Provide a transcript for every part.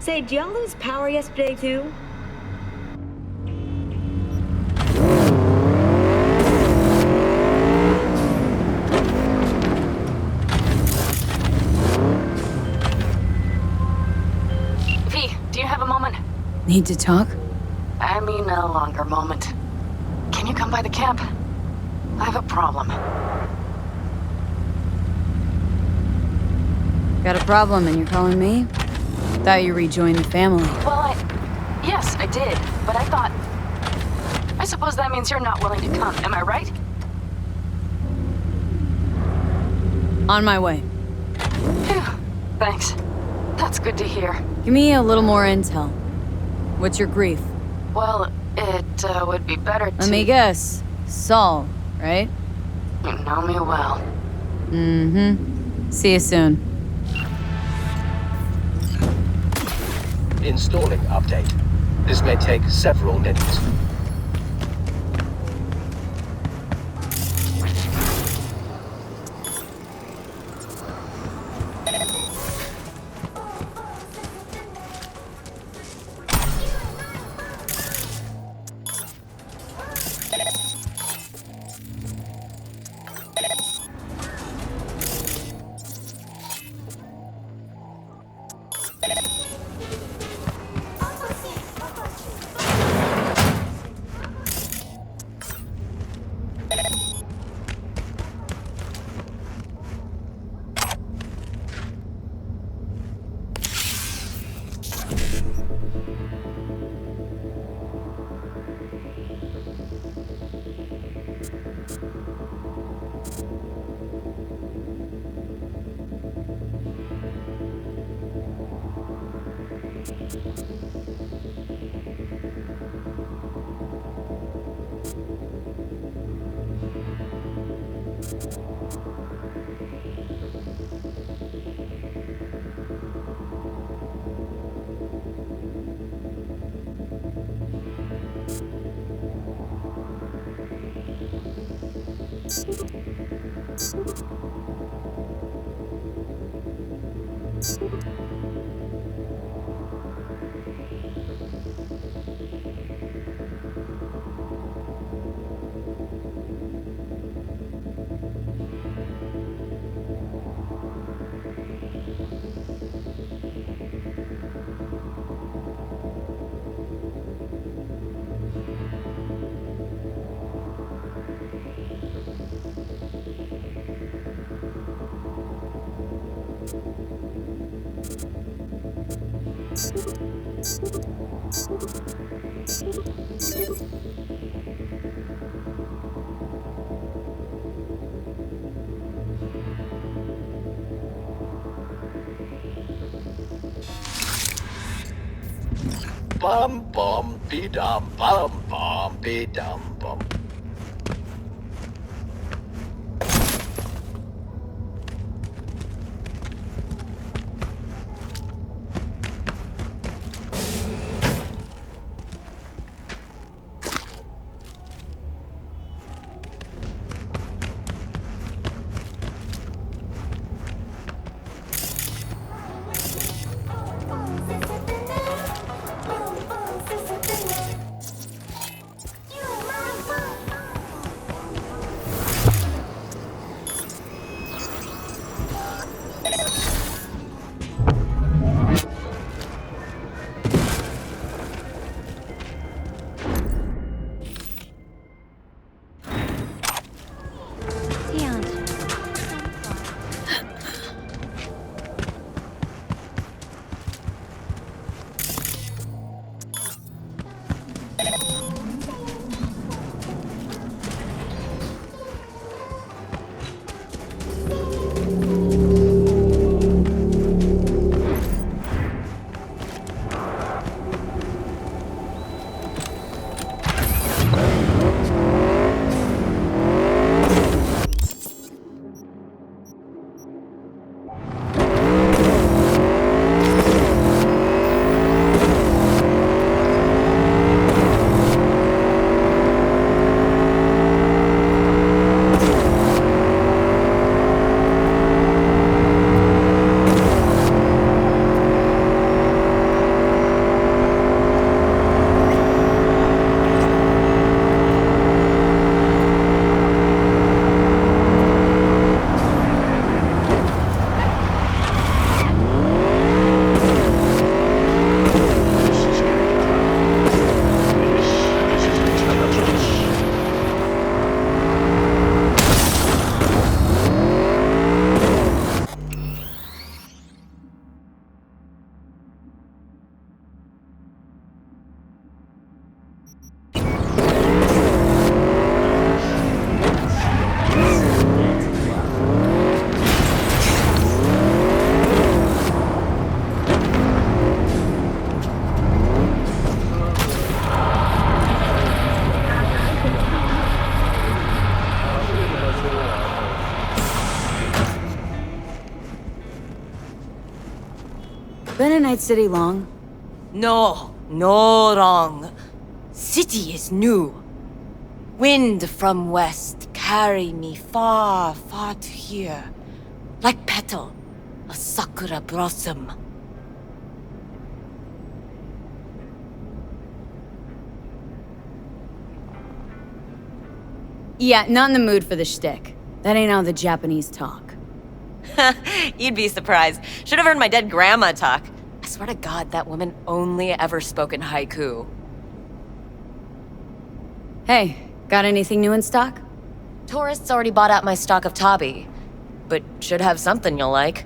Say, did y'all lose power yesterday, too? V, do you have a moment? Need to talk? I mean a longer moment. Can you come by the camp? I have a problem. Got a problem and you're calling me? Thought you rejoined the family. Well, yes, I did, but I thought... I suppose that means you're not willing to come, am I right? On my way. Phew, thanks. That's good to hear. Give me a little more intel. What's your grief? Well, it would be better to... Let me guess. Saul, right? You know me well. Mm-hmm. See you soon. Installing update. This may take several minutes. Bum bum be dum bum be dum bum. been in Night City long? No, no wrong. City is new. Wind from west carry me far, far to here. Like petal, a sakura blossom. Yeah, not in the mood for the shtick. That ain't how the Japanese talk. You'd be surprised. Should have heard my dead grandma talk. I swear to God, that woman only ever spoke in haiku. Hey, got anything new in stock? Tourists already bought out my stock of tabi, but should have something you'll like.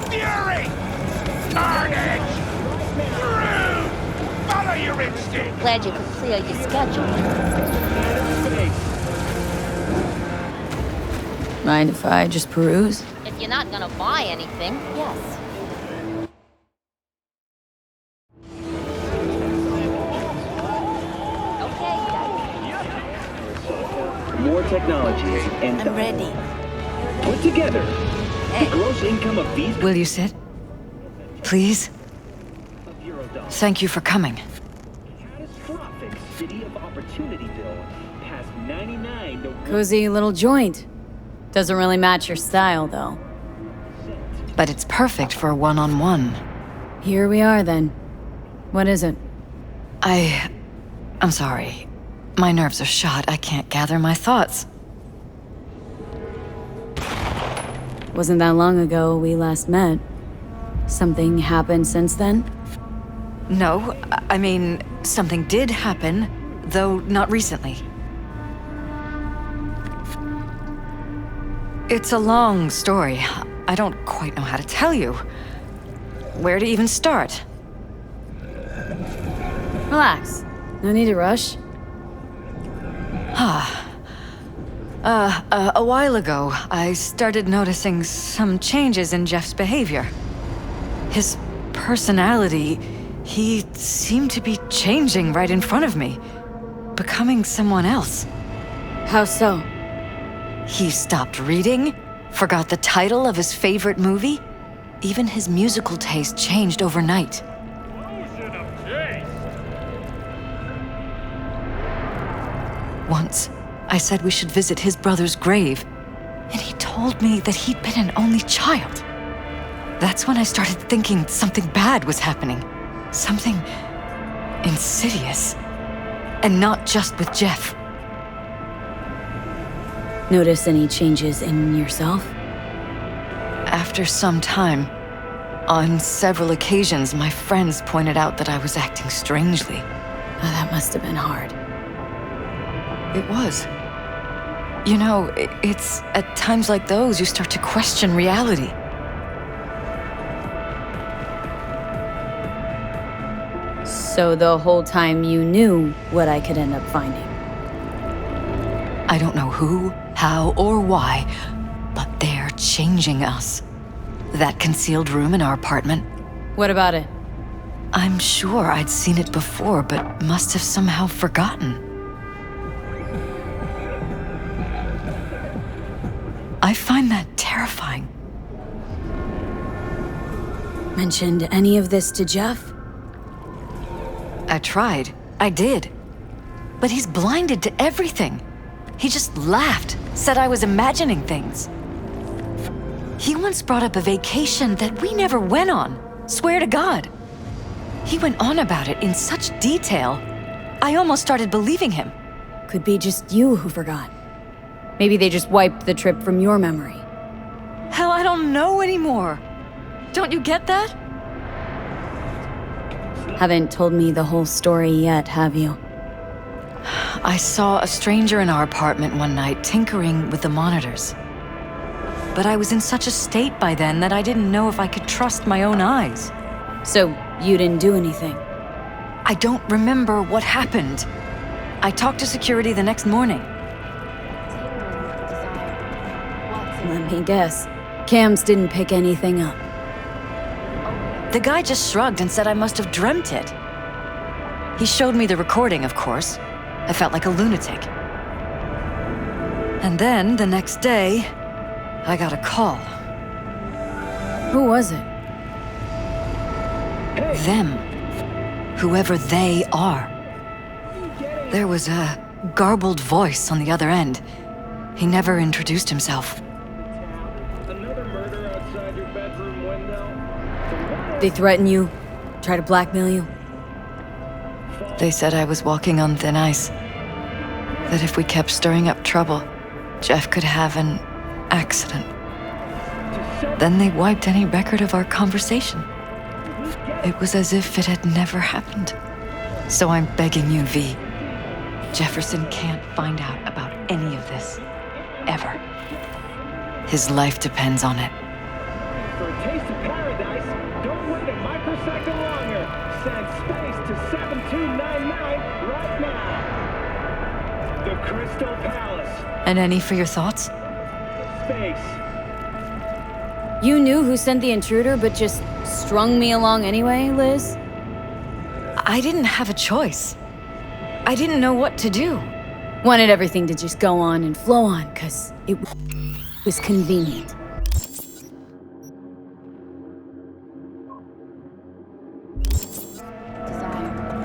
Fury! Carnage! Rude! Follow your instinct! Glad you could clear your schedule. Mind if I just peruse? If you're not gonna buy anything, yes. More technology and I'm ready. put together. The gross income of these Will you sit? Please? Thank you for coming. catastrophic city of Opportunityville past 99 to Cozy little joint. Doesn't really match your style, though. But it's perfect for a one-on-one. Here we are, then. What is it? I'm sorry. My nerves are shot. I can't gather my thoughts. Wasn't that long ago we last met. Something happened since then? No, I mean, something did happen, though not recently. It's a long story. I don't quite know how to tell you. Where to even start? Relax. No need to rush. A while ago, I started noticing some changes in Jeff's behavior. His personality, he seemed to be changing right in front of me, becoming someone else. How so? He stopped reading, forgot the title of his favorite movie. Even his musical taste changed overnight. Once, I said we should visit his brother's grave, and he told me that he'd been an only child. That's when I started thinking something bad was happening. Something insidious. And not just with Jeff. Notice any changes in yourself? After some time, on several occasions, my friends pointed out that I was acting strangely. Oh, that must have been hard. It was. You know, it's at times like those you start to question reality. So the whole time you knew what I could end up finding? I don't know who, how, or why, but they're changing us. That concealed room in our apartment, What about it? I'm sure I'd seen it before, but must have somehow forgotten. I find that terrifying. Mentioned any of this to Jeff? I tried. I did. But he's blinded to everything. He just laughed, said I was imagining things. He once brought up a vacation that we never went on. Swear to God. He went on about it in such detail. I almost started believing him. Could be just you who forgot. Maybe they just wiped the trip from your memory. Hell, I don't know anymore. Don't you get that? Haven't told me the whole story yet, have you? I saw a stranger in our apartment one night tinkering with the monitors. But I was in such a state by then that I didn't know if I could trust my own eyes. So, you didn't do anything? I don't remember what happened. I talked to security the next morning. Let me guess. Cams didn't pick anything up. The guy just shrugged and said I must have dreamt it. He showed me the recording, of course. I felt like a lunatic. And then, the next day, I got a call. Who was it? Them. Whoever they are. There was a garbled voice on the other end. He never introduced himself. Another murder outside your bedroom window? They threaten you? Try to blackmail you? They said I was walking on thin ice. That if we kept stirring up trouble, Jeff could have an accident. Then they wiped any record of our conversation. It was as if it had never happened. So I'm begging you, V. Jefferson can't find out about any of this. Ever. His life depends on it. For a taste of paradise, don't wait a microsecond longer. Send space to 7299 right now. The Crystal Palace. And any for your thoughts? Space. You knew who sent the intruder, but just strung me along anyway, Liz? I didn't have a choice. I didn't know what to do. Wanted everything to just go on and flow on, 'cause it was convenient.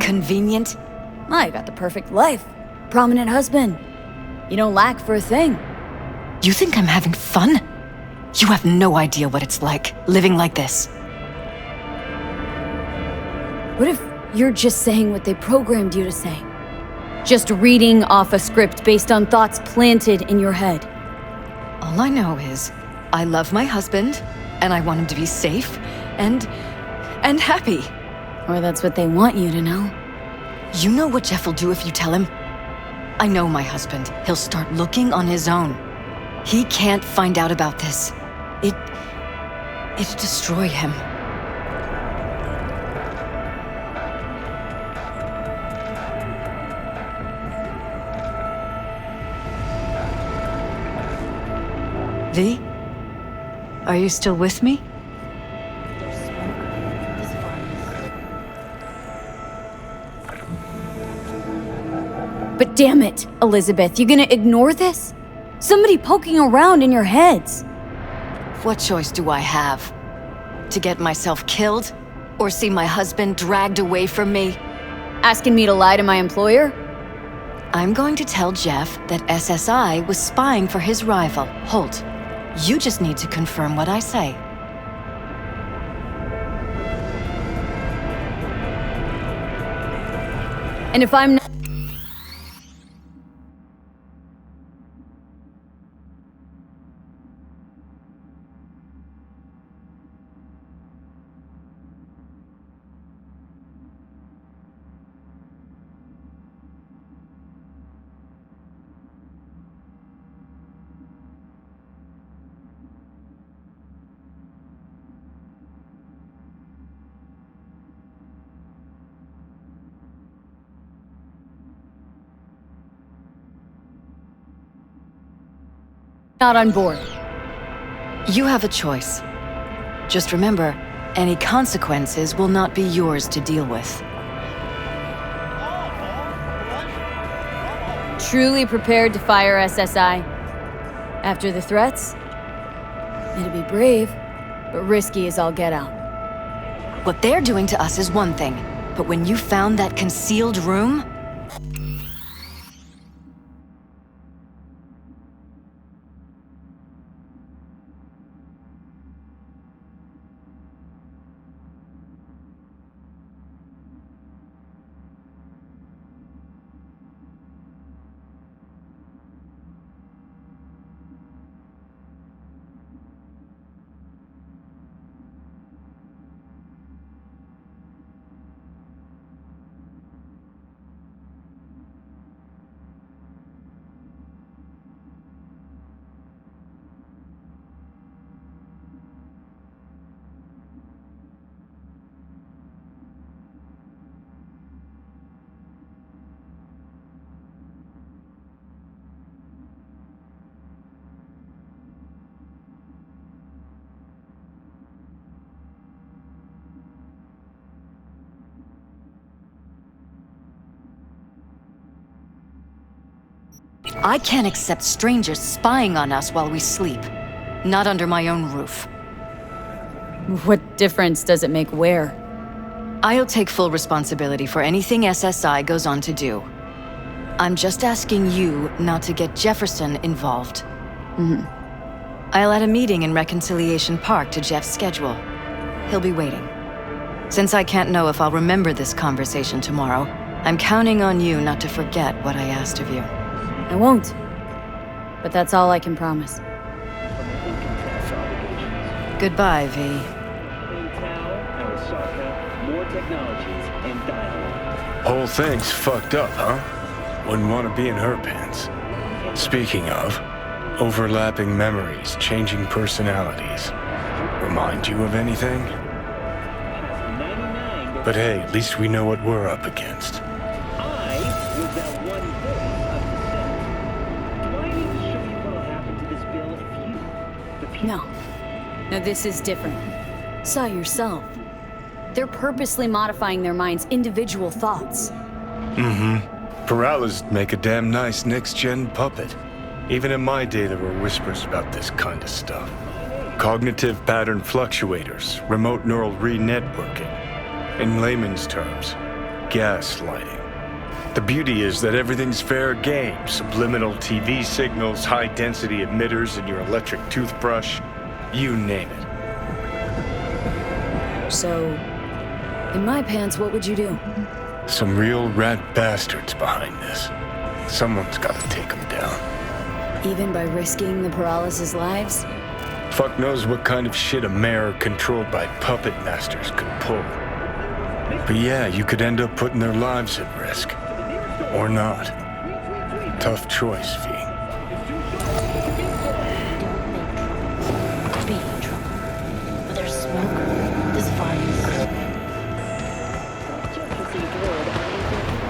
Convenient? I got the perfect life. Prominent husband. You don't lack for a thing. You think I'm having fun? You have no idea what it's like, living like this. What if you're just saying what they programmed you to say? Just reading off a script based on thoughts planted in your head. All I know is, I love my husband, and I want him to be safe, and happy. Or that's what they want you to know. You know what Jeff will do if you tell him? I know my husband. He'll start looking on his own. He can't find out about this. It'd destroy him. V? Are you still with me? But damn it, Elizabeth, you gonna ignore this? Somebody poking around in your heads. What choice do I have? To get myself killed? Or see my husband dragged away from me? Asking me to lie to my employer? I'm going to tell Jeff that SSI was spying for his rival, Holt. You just need to confirm what I say. And if I'm not... Not on board. You have a choice. Just remember, any consequences will not be yours to deal with. Truly prepared to fire SSI? After the threats? It'd be brave, but risky as all get out. What they're doing to us is one thing, but when you found that concealed room... I can't accept strangers spying on us while we sleep. Not under my own roof. What difference does it make where? I'll take full responsibility for anything SSI goes on to do. I'm just asking you not to get Jefferson involved. I'll add a meeting in Reconciliation Park to Jeff's schedule. He'll be waiting. Since I can't know if I'll remember this conversation tomorrow, I'm counting on you not to forget what I asked of you. I won't. But that's all I can promise. Goodbye, V. Intel, Arasaka, more technologies, and dialogue. Whole thing's fucked up, huh? Wouldn't want to be in her pants. Speaking of, overlapping memories, changing personalities. Remind you of anything? But hey, at least we know what we're up against. I was that one voice of dissent. Do I need to show you what'll happen to this bill if you, the people... No, this is different. Saw yourself. They're purposely modifying their mind's individual thoughts. Paralys make a damn nice next-gen puppet. Even in my day, there were whispers about this kind of stuff. Cognitive pattern fluctuators, remote neural re-networking. In layman's terms, gaslighting. The beauty is that everything's fair game. Subliminal TV signals, high-density emitters in your electric toothbrush. You name it. So, in my pants, what would you do? Some real rat bastards behind this. Someone's got to take them down. Even by risking the paralysis' lives? Fuck knows what kind of shit a mayor controlled by puppet masters could pull. But yeah, you could end up putting their lives at risk. Or not. Tough choice, V. Be in trouble. But there's smoke, there's fires.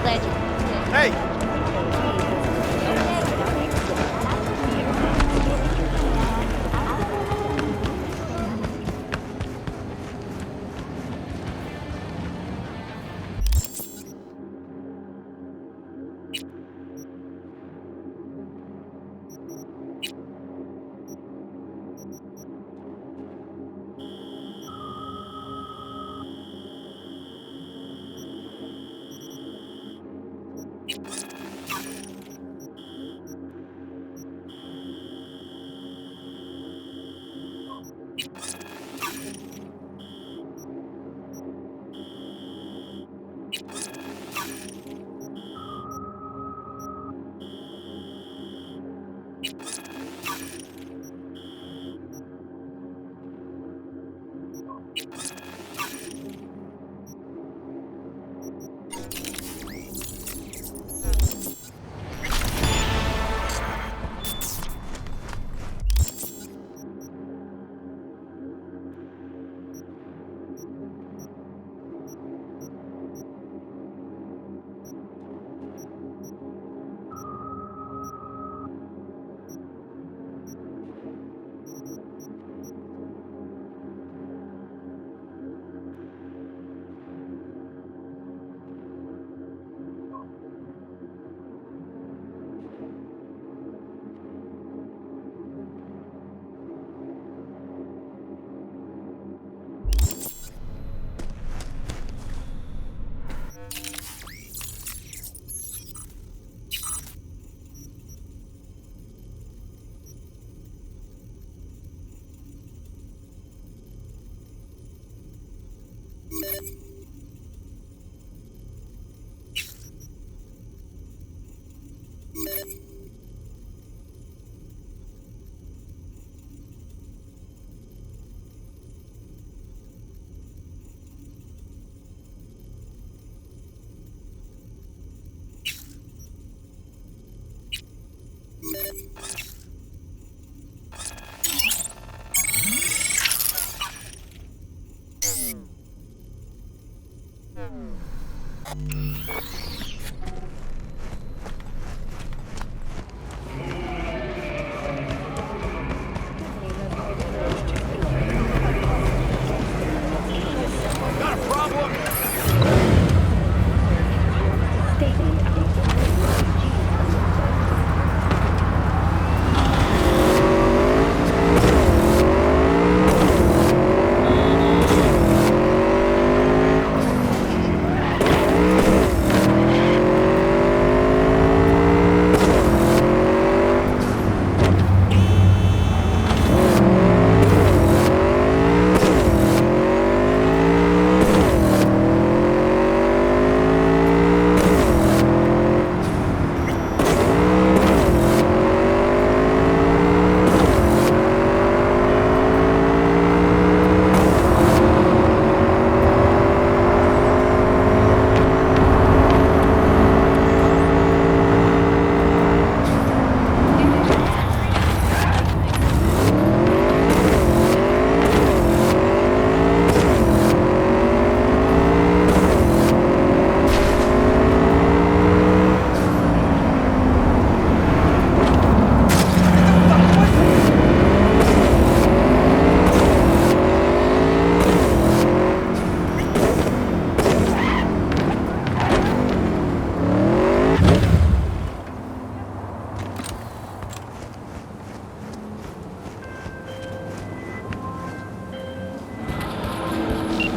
Glad you... Hey!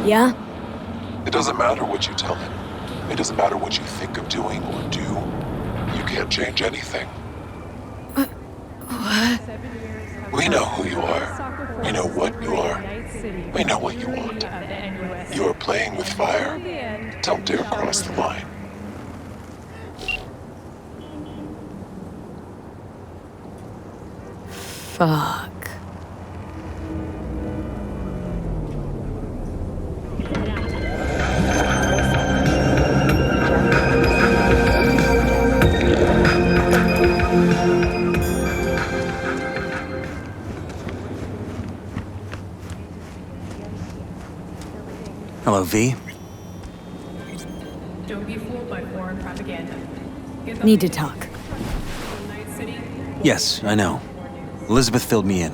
Yeah? It doesn't matter what you tell him. It doesn't matter what you think of doing or do. You can't change anything. What? We know who you are. We know what you are. We know what you want. You are playing with fire. Don't dare cross the line. Fuck. Hello, V. Don't be fooled by foreign propaganda. Need to talk. Yes, I know. Elizabeth filled me in.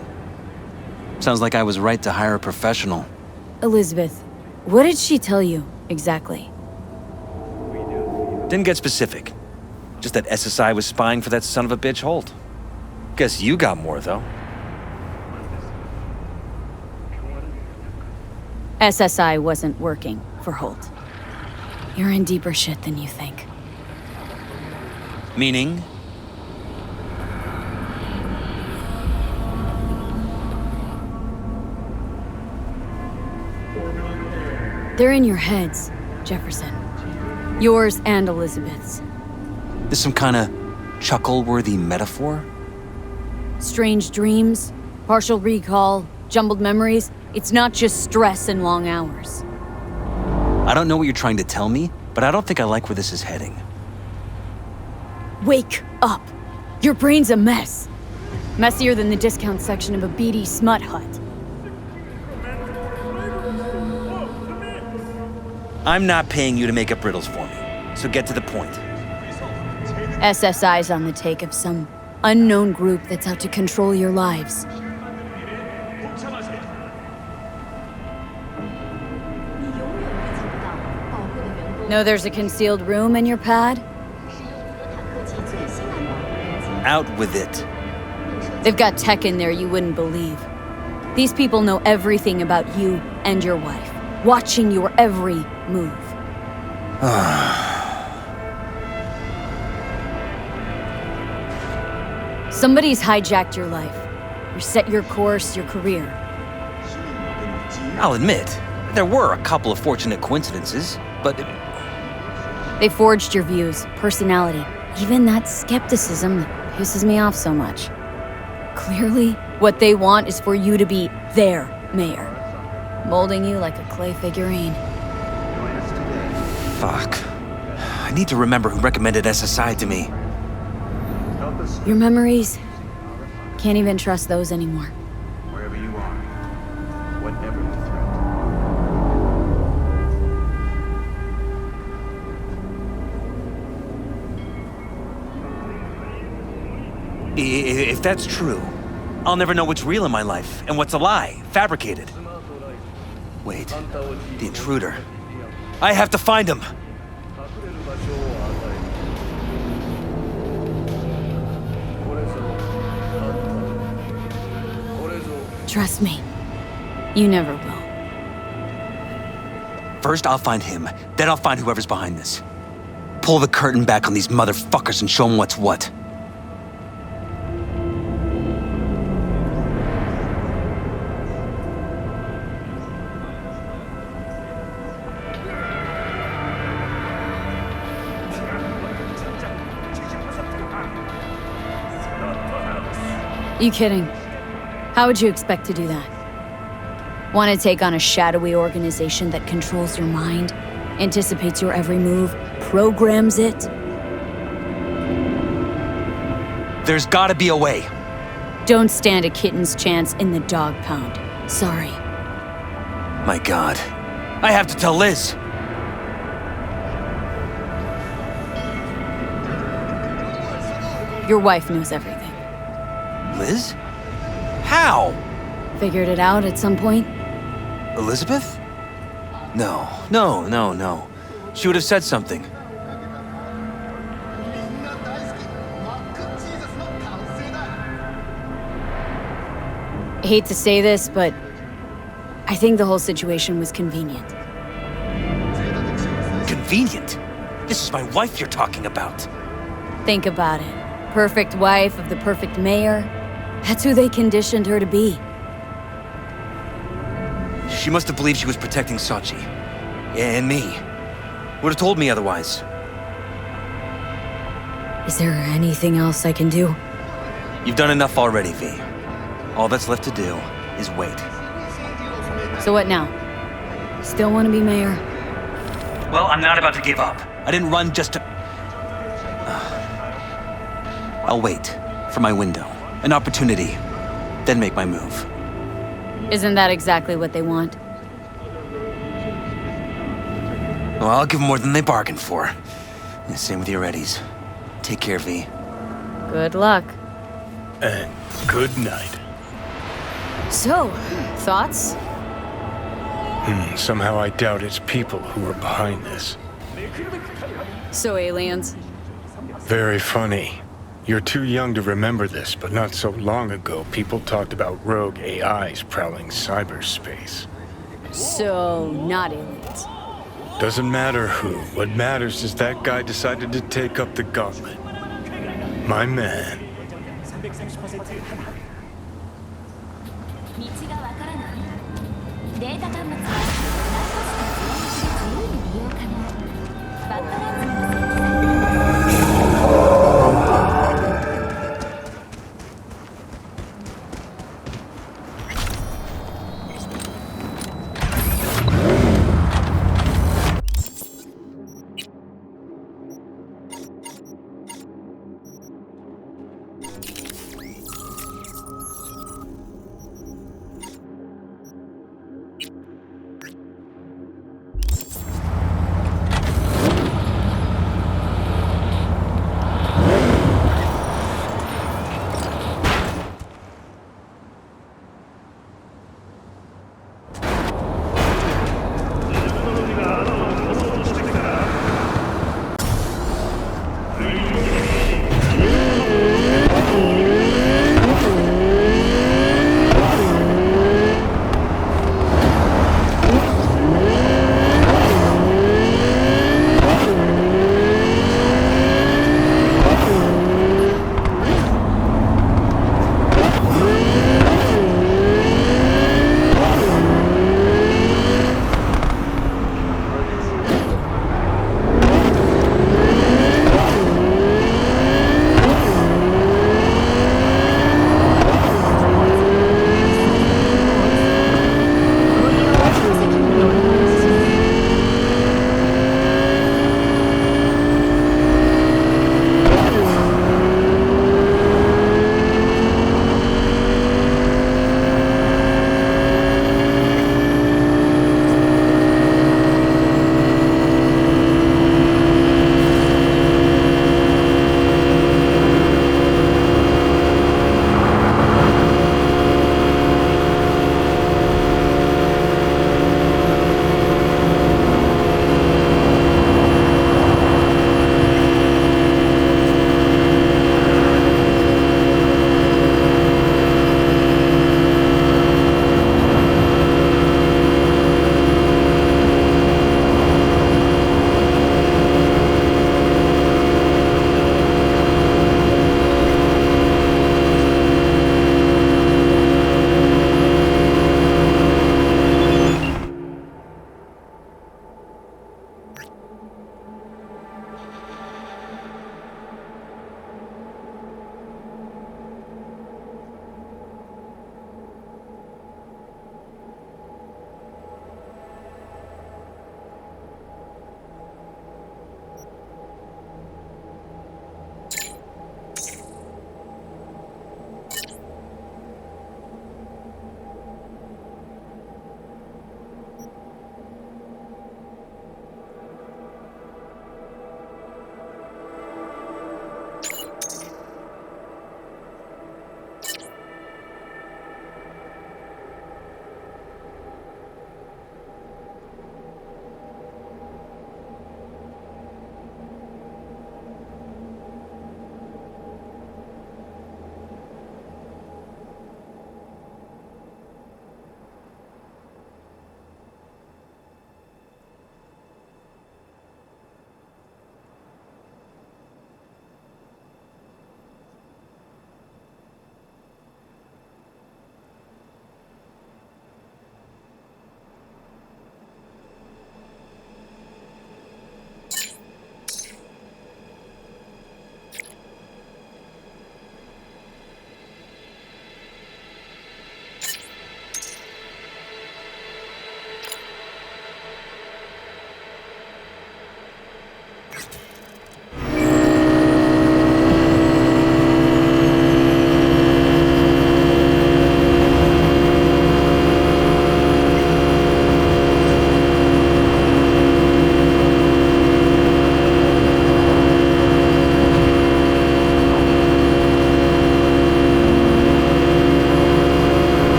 Sounds like I was right to hire a professional. Elizabeth, what did she tell you, exactly? Didn't get specific. Just that SSI was spying for that son of a bitch Holt. Guess you got more, though. SSI wasn't working for Holt. You're in deeper shit than you think. Meaning? They're in your heads, Jefferson. Yours and Elizabeth's. This some kind of chuckle-worthy metaphor? Strange dreams, partial recall, jumbled memories. It's not just stress and long hours. I don't know what you're trying to tell me, but I don't think I like where this is heading. Wake up! Your brain's a mess. Messier than the discount section of a beady smut hut. I'm not paying you to make up riddles for me, so get to the point. SSI's on the take of some unknown group that's out to control your lives. Know there's a concealed room in your pad? Out with it. They've got tech in there you wouldn't believe. These people know everything about you and your wife, watching your every move. Somebody's hijacked your life, or set your course, your career. I'll admit, there were a couple of fortunate coincidences, but... They forged your views, personality, even that skepticism that pisses me off so much. Clearly, what they want is for you to be their mayor, molding you like a clay figurine. Fuck. I need to remember who recommended SSI to me. Your memories, Can't even trust those anymore. Wherever you are, whatever the threat. If that's true, I'll never know what's real in my life and what's a lie, fabricated. Wait, the intruder. I have to find him! Trust me. You never will. First, I'll find him. Then I'll find whoever's behind this. Pull the curtain back on these motherfuckers and show them what's what. You kidding? How would you expect to do that? Want to take on a shadowy organization that controls your mind, anticipates your every move, programs it? There's gotta be a way. Don't stand a kitten's chance in the dog pound. Sorry. My God. I have to tell Liz. Your wife knows everything. Liz? How? Figured it out at some point? Elizabeth? No. She would have said something. I hate to say this, but I think the whole situation was convenient. Convenient? This is my wife you're talking about. Think about it. Perfect wife of the perfect mayor. That's who they conditioned her to be. She must have believed she was protecting Sachi. And me. Would have told me otherwise. Is there anything else I can do? You've done enough already, V. All that's left to do is wait. So what now? Still want to be mayor? Well, I'm not about to give up. I didn't run just to... I'll wait for my window. An opportunity. Then make my move. Isn't that exactly what they want? Well, I'll give them more than they bargained for. And same with your Eddies. Take care, V. Good luck. And good night. So, thoughts? Somehow I doubt it's people who are behind this. So aliens? Very funny. You're too young to remember this, but not so long ago, people talked about rogue AIs prowling cyberspace. So, not aliens. Doesn't matter who. What matters is that guy decided to take up the gauntlet. My man.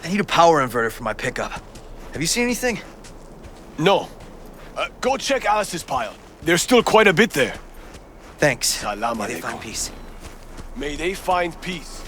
I need a power inverter for my pickup. Have you seen anything? No. Go check Alice's pile. There's still quite a bit there. Thanks. Salam May they alaikum. find peace. May they find peace.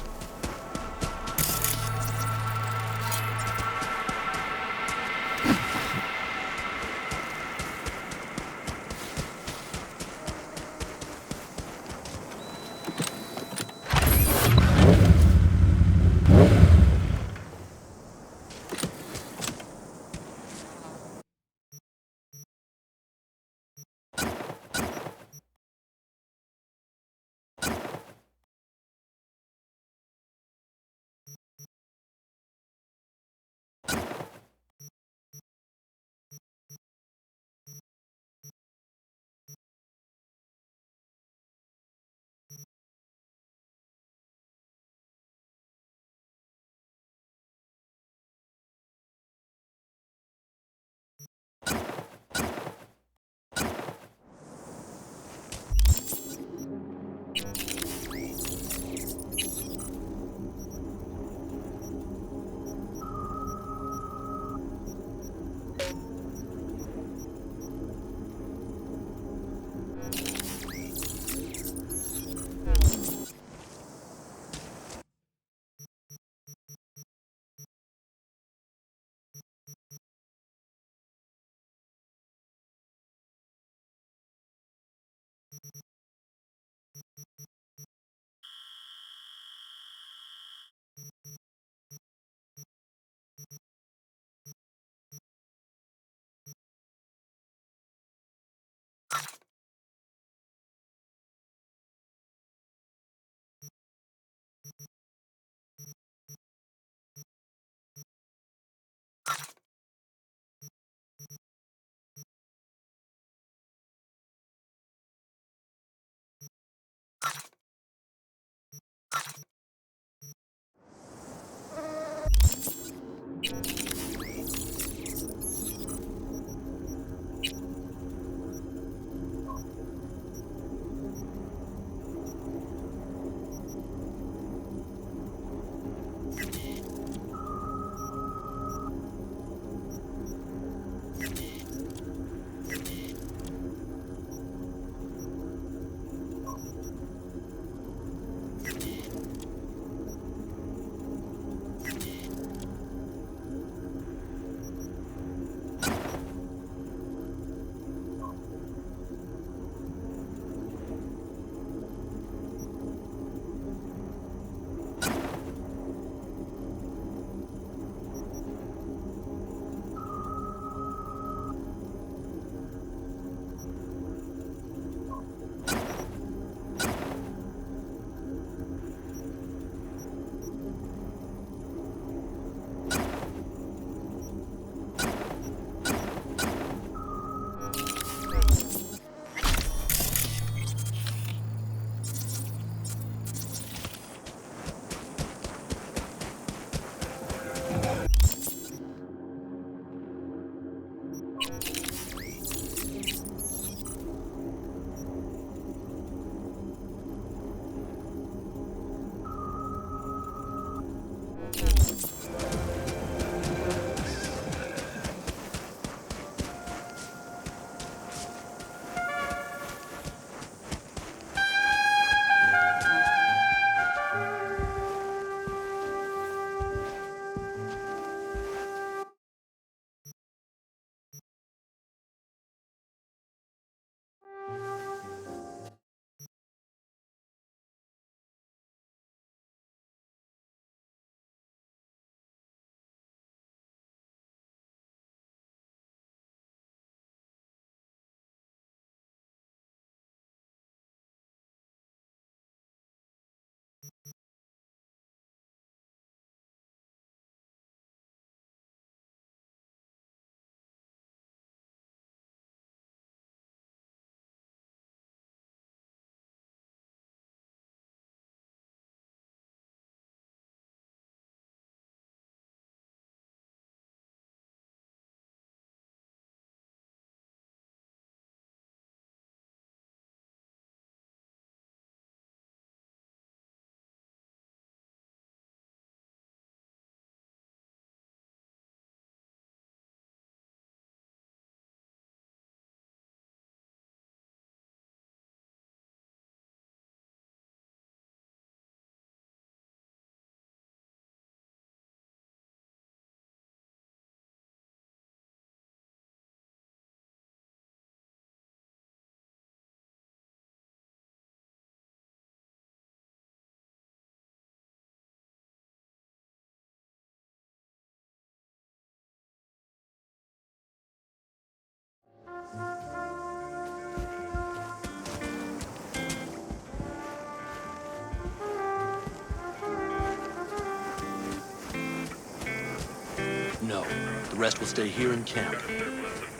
rest will stay here in camp.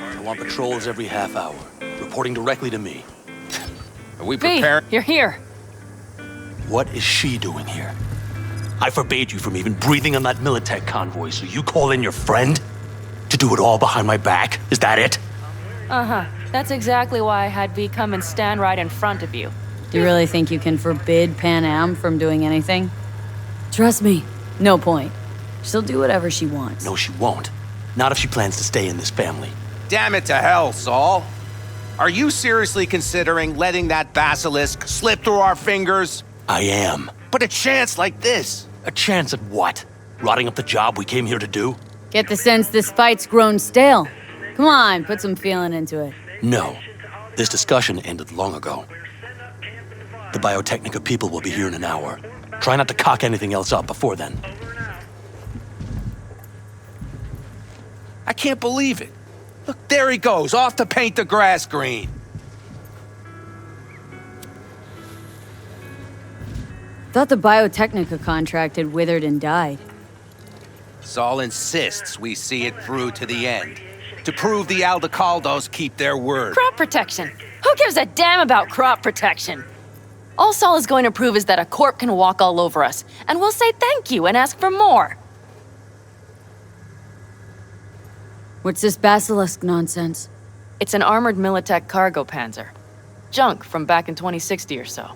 I want patrols every half hour, reporting directly to me. Are we prepared? You're here. What is she doing here? I forbade you from even breathing on that Militech convoy, so you call in your friend? To do it all behind my back? Is that it? Uh-huh. That's exactly why I had V come and stand right in front of you. Do you really think you can forbid Pan Am from doing anything? Trust me, no point. She'll do whatever she wants. No, she won't. Not if she plans to stay in this family. Damn it to hell, Saul. Are you seriously considering letting that basilisk slip through our fingers? I am. But a chance like this. A chance at what? Rotting up the job we came here to do? Get the sense this fight's grown stale. Come on, put some feeling into it. No. This discussion ended long ago. The Biotechnica people will be here in an hour. Try not to cock anything else up before then. I can't believe it. Look, there he goes, off to paint the grass green. Thought the Biotechnica contract had withered and died. Saul insists we see it through to the end. To prove the Aldecaldos keep their word. Crop protection. Who gives a damn about crop protection? All Saul is going to prove is that a corp can walk all over us, and we'll say thank you and ask for more. What's this basilisk nonsense? It's an armored Militech cargo panzer. Junk from back in 2060 or so.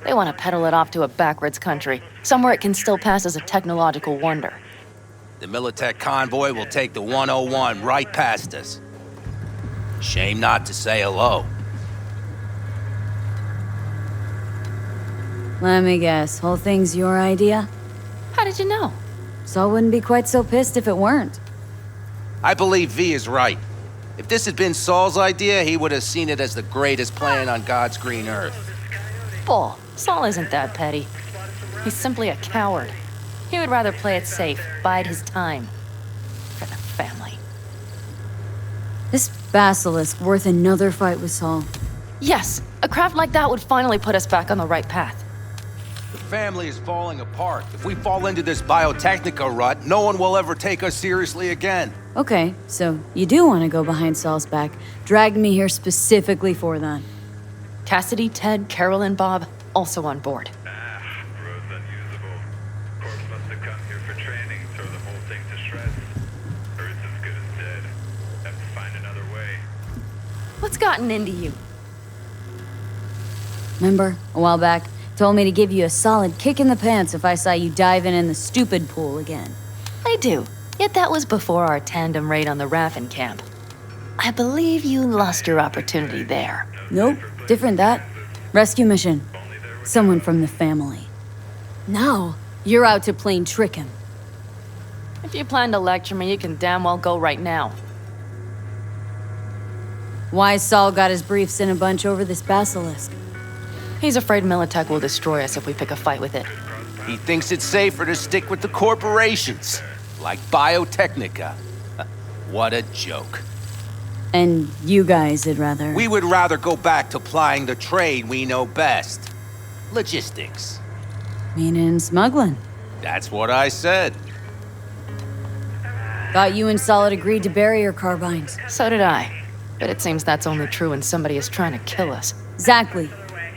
They want to peddle it off to a backwards country, somewhere it can still pass as a technological wonder. The Militech convoy will take the 101 right past us. Shame not to say hello. Let me guess, whole thing's your idea? How did you know? Saul wouldn't be quite so pissed if it weren't. I believe V is right. If this had been Saul's idea, he would have seen it as the greatest plan on God's green earth. Bull. Saul isn't that petty. He's simply a coward. He would rather play it safe, bide his time. For the family. This basilisk worth another fight with Saul. Yes, a craft like that would finally put us back on the right path. The family is falling apart. If we fall into this Biotechnica rut, no one will ever take us seriously again. Okay, so you do want to go behind Saul's back. Dragged me here specifically for that. Cassidy, Ted, Carol, and Bob also on board. Road's unusable. Corpse must have come here for training, throw the whole thing to shreds. Earth's as good as dead. Have to find another way. What's gotten into you? Remember, a while back, told me to give you a solid kick in the pants if I saw you diving in the stupid pool again. I do. Yet that was before our tandem raid on the Raffin camp. I believe you lost your opportunity there. Nope, different that. Rescue mission. Someone from the family. Now, you're out to plain trick him. If you plan to lecture me, you can damn well go right now. Why Saul got his briefs in a bunch over this basilisk? He's afraid Militech will destroy us if we pick a fight with it. He thinks it's safer to stick with the corporations, like Biotechnica. What a joke. And you guys would rather... We would rather go back to plying the trade we know best. Logistics. Meaning smuggling. That's what I said. Thought you and Solid agreed to bury your carbines. So did I. But it seems that's only true when somebody is trying to kill us. Exactly.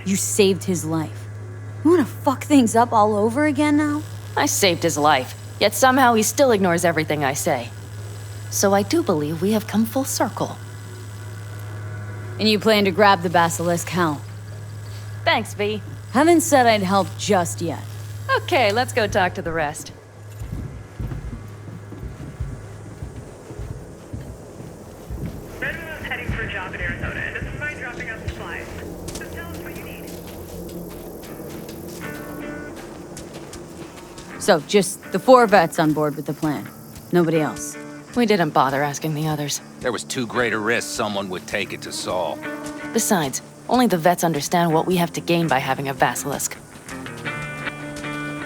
You saved his life. You wanna fuck things up all over again now? I saved his life, yet somehow he still ignores everything I say. So I do believe we have come full circle. And you plan to grab the basilisk, how? Thanks, V. Haven't said I'd help just yet. Okay, let's go talk to the rest. Redmond is heading for a job in Arizona and doesn't mind dropping off supplies. Just tell us what you need. So, just the 4 vets on board with the plan. Nobody else. We didn't bother asking the others. There was too great a risk someone would take it to Saul. Besides, only the vets understand what we have to gain by having a basilisk.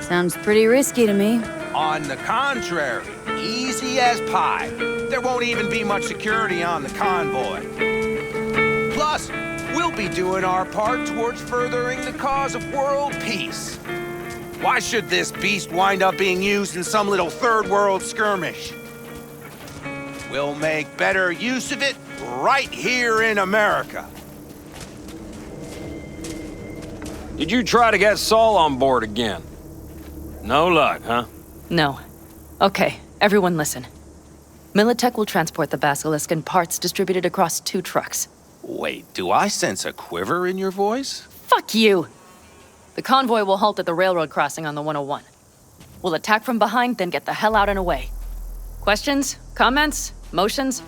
Sounds pretty risky to me. On the contrary, easy as pie. There won't even be much security on the convoy. Plus, we'll be doing our part towards furthering the cause of world peace. Why should this beast wind up being used in some little third world skirmish? We'll make better use of it right here in America. Did you try to get Saul on board again? No luck, huh? No. Okay, everyone listen. Militech will transport the Basilisk in parts distributed across 2 trucks. Wait, do I sense a quiver in your voice? Fuck you! The convoy will halt at the railroad crossing on the 101. We'll attack from behind, then get the hell out and away. Questions? Comments? Motions?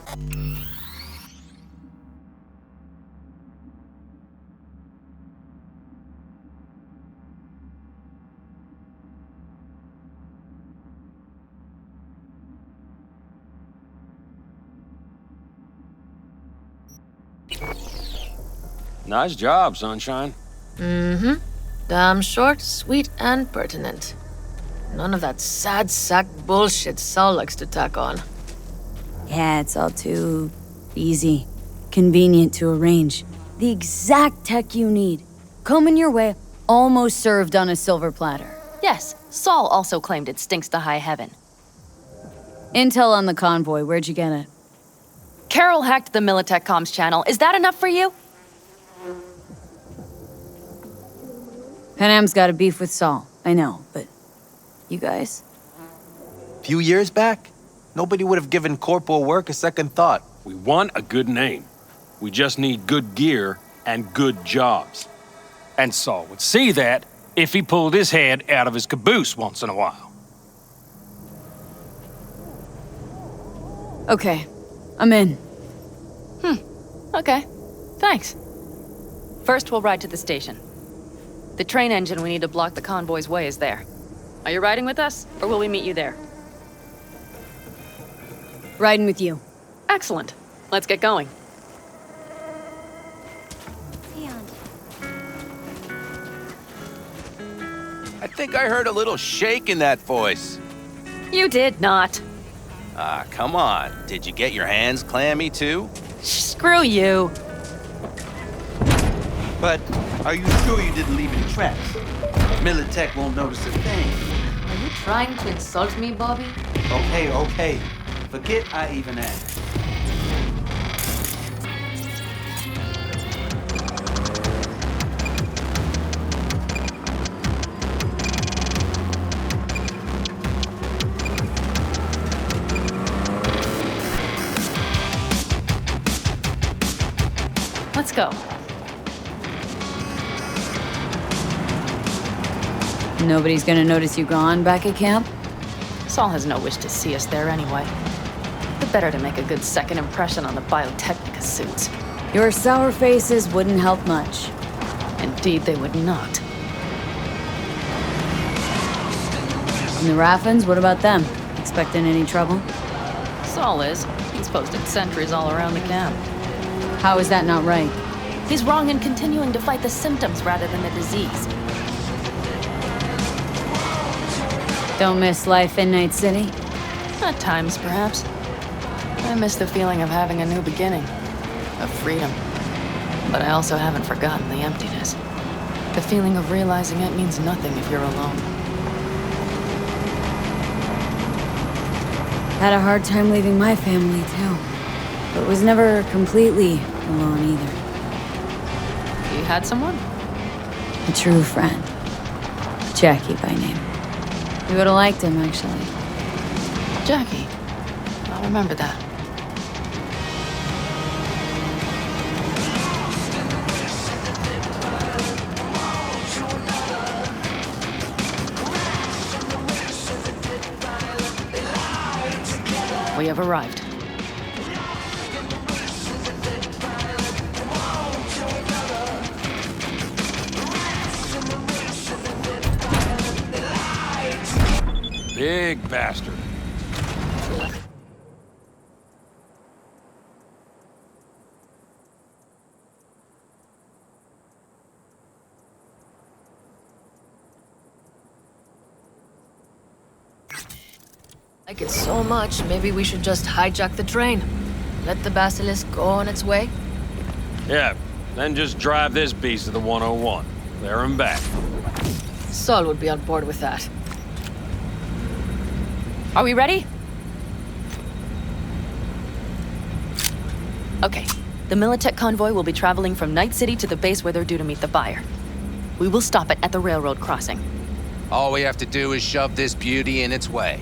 Nice job, Sunshine. Mm-hmm. Damn short, sweet, and pertinent. None of that sad sack bullshit Saul likes to tack on. Yeah, it's all too easy. Convenient to arrange. The exact tech you need. Coming your way, almost served on a silver platter. Yes, Saul also claimed it stinks to high heaven. Intel on the convoy, where'd you get it? Carol hacked the Militech comms channel. Is that enough for you? Panam's got a beef with Saul, I know, but you guys? Few years back, nobody would have given corporal work a second thought. We want a good name. We just need good gear and good jobs. And Saul would see that if he pulled his head out of his caboose once in a while. Okay, I'm in. Okay. Thanks. First, we'll ride to the station. The train engine we need to block the convoy's way is there. Are you riding with us, or will we meet you there? Riding with you. Excellent. Let's get going. I think I heard a little shake in that voice. You did not. Ah, come on. Did you get your hands clammy too? Screw you. But are you sure you didn't leave any tracks? Militech won't notice a thing. Are you trying to insult me, Bobby? Okay. Forget I even asked. Let's go. Nobody's gonna notice you gone back at camp? Saul has no wish to see us there anyway. But better to make a good second impression on the Biotechnica suits. Your sour faces wouldn't help much. Indeed, they would not. And the Raffins, what about them? Expecting any trouble? Saul is. He's posted sentries all around the camp. How is that not right? He's wrong in continuing to fight the symptoms rather than the disease. Don't miss life in Night City? At times, perhaps. I miss the feeling of having a new beginning. Of freedom. But I also haven't forgotten the emptiness. The feeling of realizing it means nothing if you're alone. Had a hard time leaving my family, too. But was never completely alone either. You had someone? A true friend. Jackie by name. You would've liked him, actually. Jackie. I'll remember that. We have arrived. Big bastard. Like it so much, maybe we should just hijack the train. Let the Basilisk go on its way. Yeah, then just drive this beast to the 101. There and back. Saul would be on board with that. Are we ready? Okay, the Militech convoy will be traveling from Night City to the base where they're due to meet the buyer. We will stop it at the railroad crossing. All we have to do is shove this beauty in its way.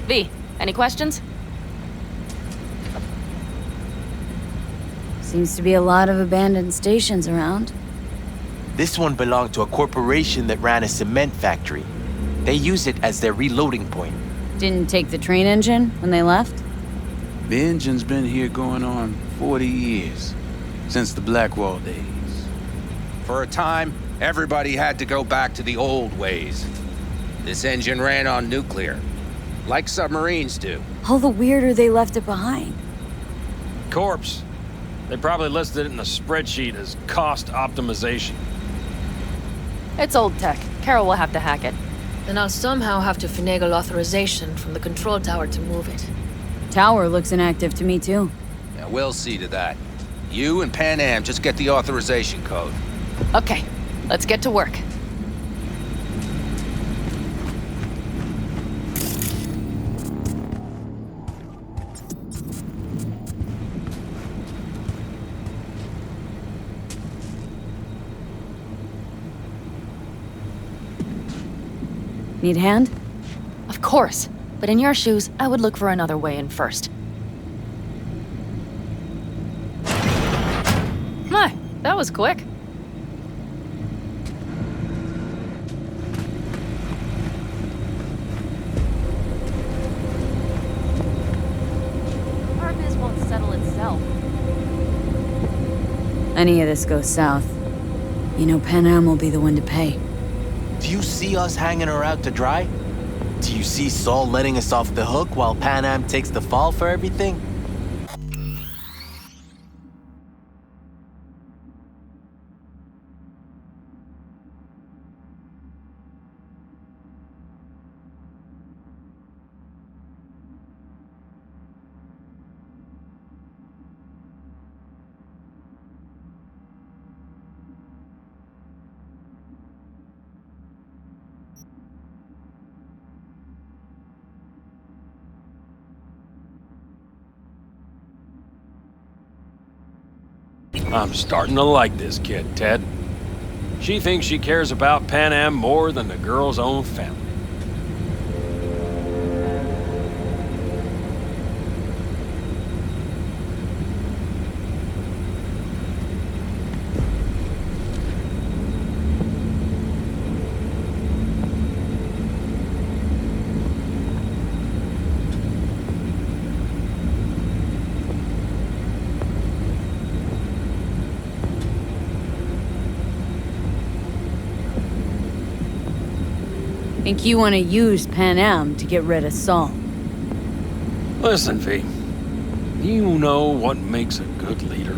V, any questions? Seems to be a lot of abandoned stations around. This one belonged to a corporation that ran a cement factory. They use it as their reloading point. Didn't take the train engine when they left? The engine's been here going on 40 years. Since the Blackwall days. For a time, everybody had to go back to the old ways. This engine ran on nuclear, like submarines do. All the weirder they left it behind. Corpse. They probably listed it in a spreadsheet as cost optimization. It's old tech. Carol will have to hack it. Then I'll somehow have to finagle authorization from the control tower to move it. Tower looks inactive to me too. Yeah, we'll see to that. You and Pan Am just get the authorization code. Okay, let's get to work. Need a hand? Of course, but in your shoes, I would look for another way in first. My, that was quick. Our biz won't settle itself. Any of this goes south. You know Pan Am will be the one to pay. Do you see us hanging her out to dry? Do you see Saul letting us off the hook while Pan Am takes the fall for everything? I'm starting to like this kid, Ted. She thinks she cares about Pan Am more than the girl's own family. Think you want to use Pan Am to get rid of Saul? Listen, V. You know what makes a good leader?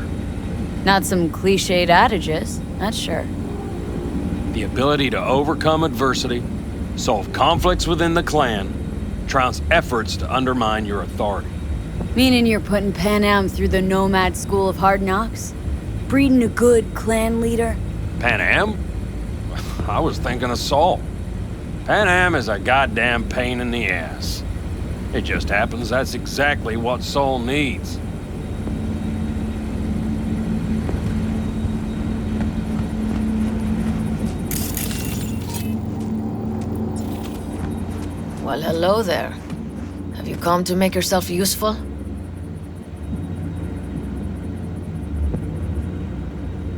Not some cliched adages, that's sure. The ability to overcome adversity, solve conflicts within the clan, trounce efforts to undermine your authority. Meaning you're putting Pan Am through the Nomad School of Hard Knocks? Breeding a good clan leader? Pan Am? I was thinking of Saul. Pan Am is a goddamn pain in the ass. It just happens that's exactly what Saul needs. Well, hello there. Have you come to make yourself useful?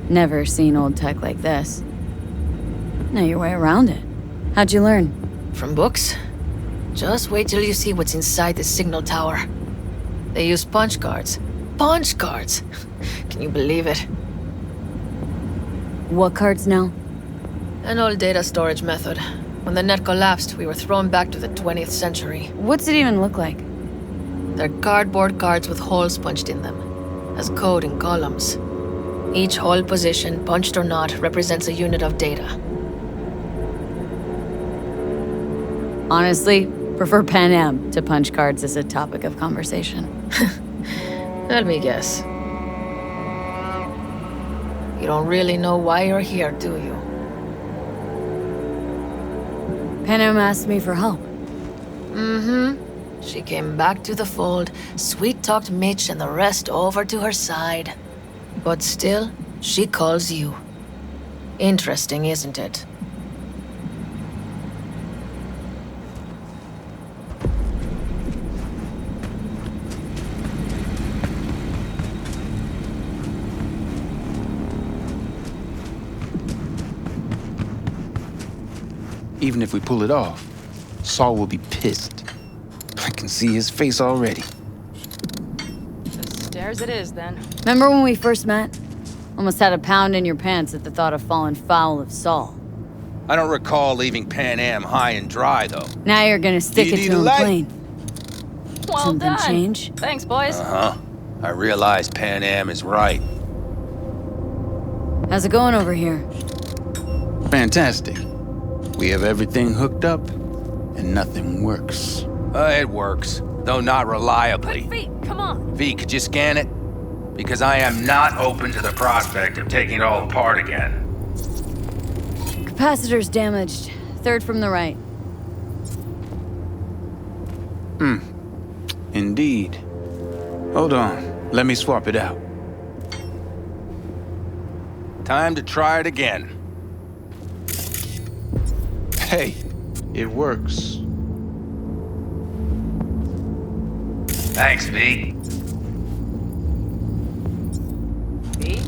Never seen old tech like this. Know your way around it. How'd you learn? From books? Just wait till you see what's inside the signal tower. They use punch cards. Punch cards! Can you believe it? What cards now? An old data storage method. When the net collapsed, we were thrown back to the 20th century. What's it even look like? They're cardboard cards with holes punched in them, as code in columns. Each hole position, punched or not, represents a unit of data. Honestly, prefer Pan Am to punch cards as a topic of conversation. Let me guess. You don't really know why you're here, do you? Pan Am asked me for help. Mm-hmm. She came back to the fold, sweet-talked Mitch and the rest over to her side. But still, she calls you. Interesting, isn't it? Even if we pull it off, Saul will be pissed. I can see his face already. Stairs it is, then. Remember when we first met? Almost had a pound in your pants at the thought of falling foul of Saul. I don't recall leaving Pan Am high and dry, though. Now you're gonna stick it to him plain. Well Something done. change? Thanks, boys. Uh-huh. I realize Pan Am is right. How's it going over here? Fantastic. We have everything hooked up, and nothing works. It works, though not reliably. Feet, come on. V, could you scan it? Because I am not open to the prospect of taking it all apart again. Capacitor's damaged. Third from the right. Indeed. Hold on. Let me swap it out. Time to try it again. Hey, it works. Thanks, V. V?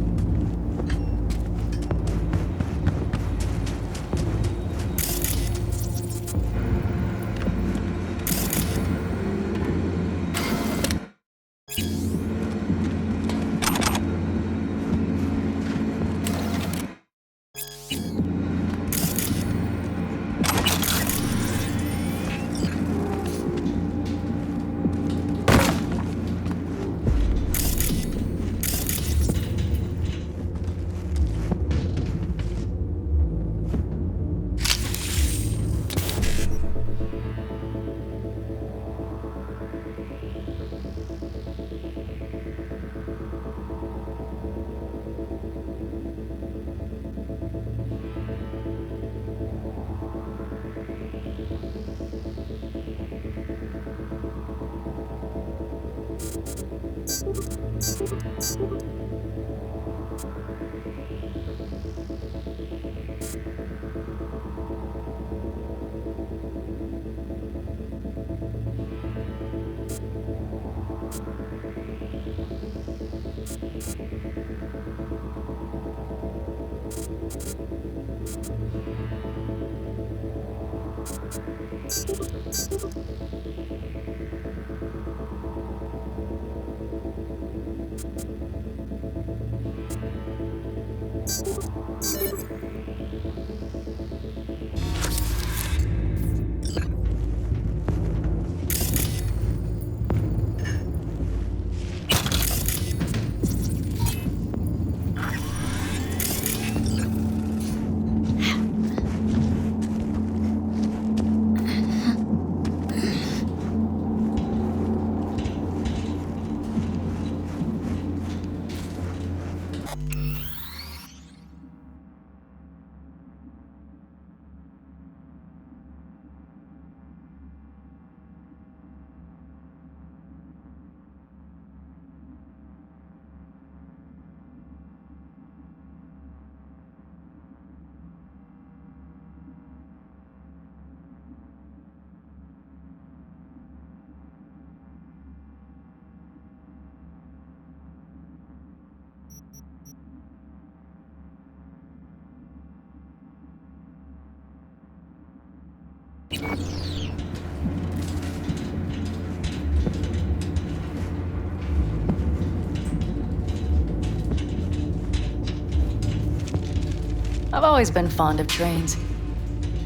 I've always been fond of trains.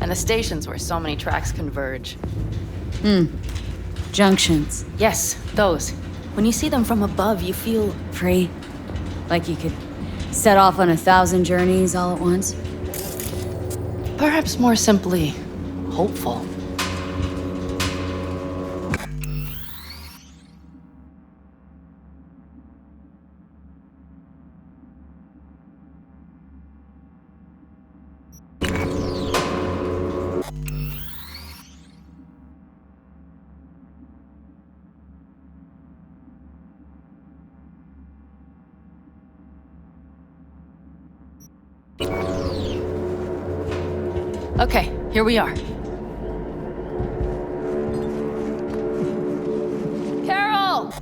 And the stations where so many tracks converge. Junctions. Yes, those. When you see them from above, you feel free. Like you could set off on 1,000 journeys all at once. Perhaps more simply, hopeful. Okay, here we are. Carol!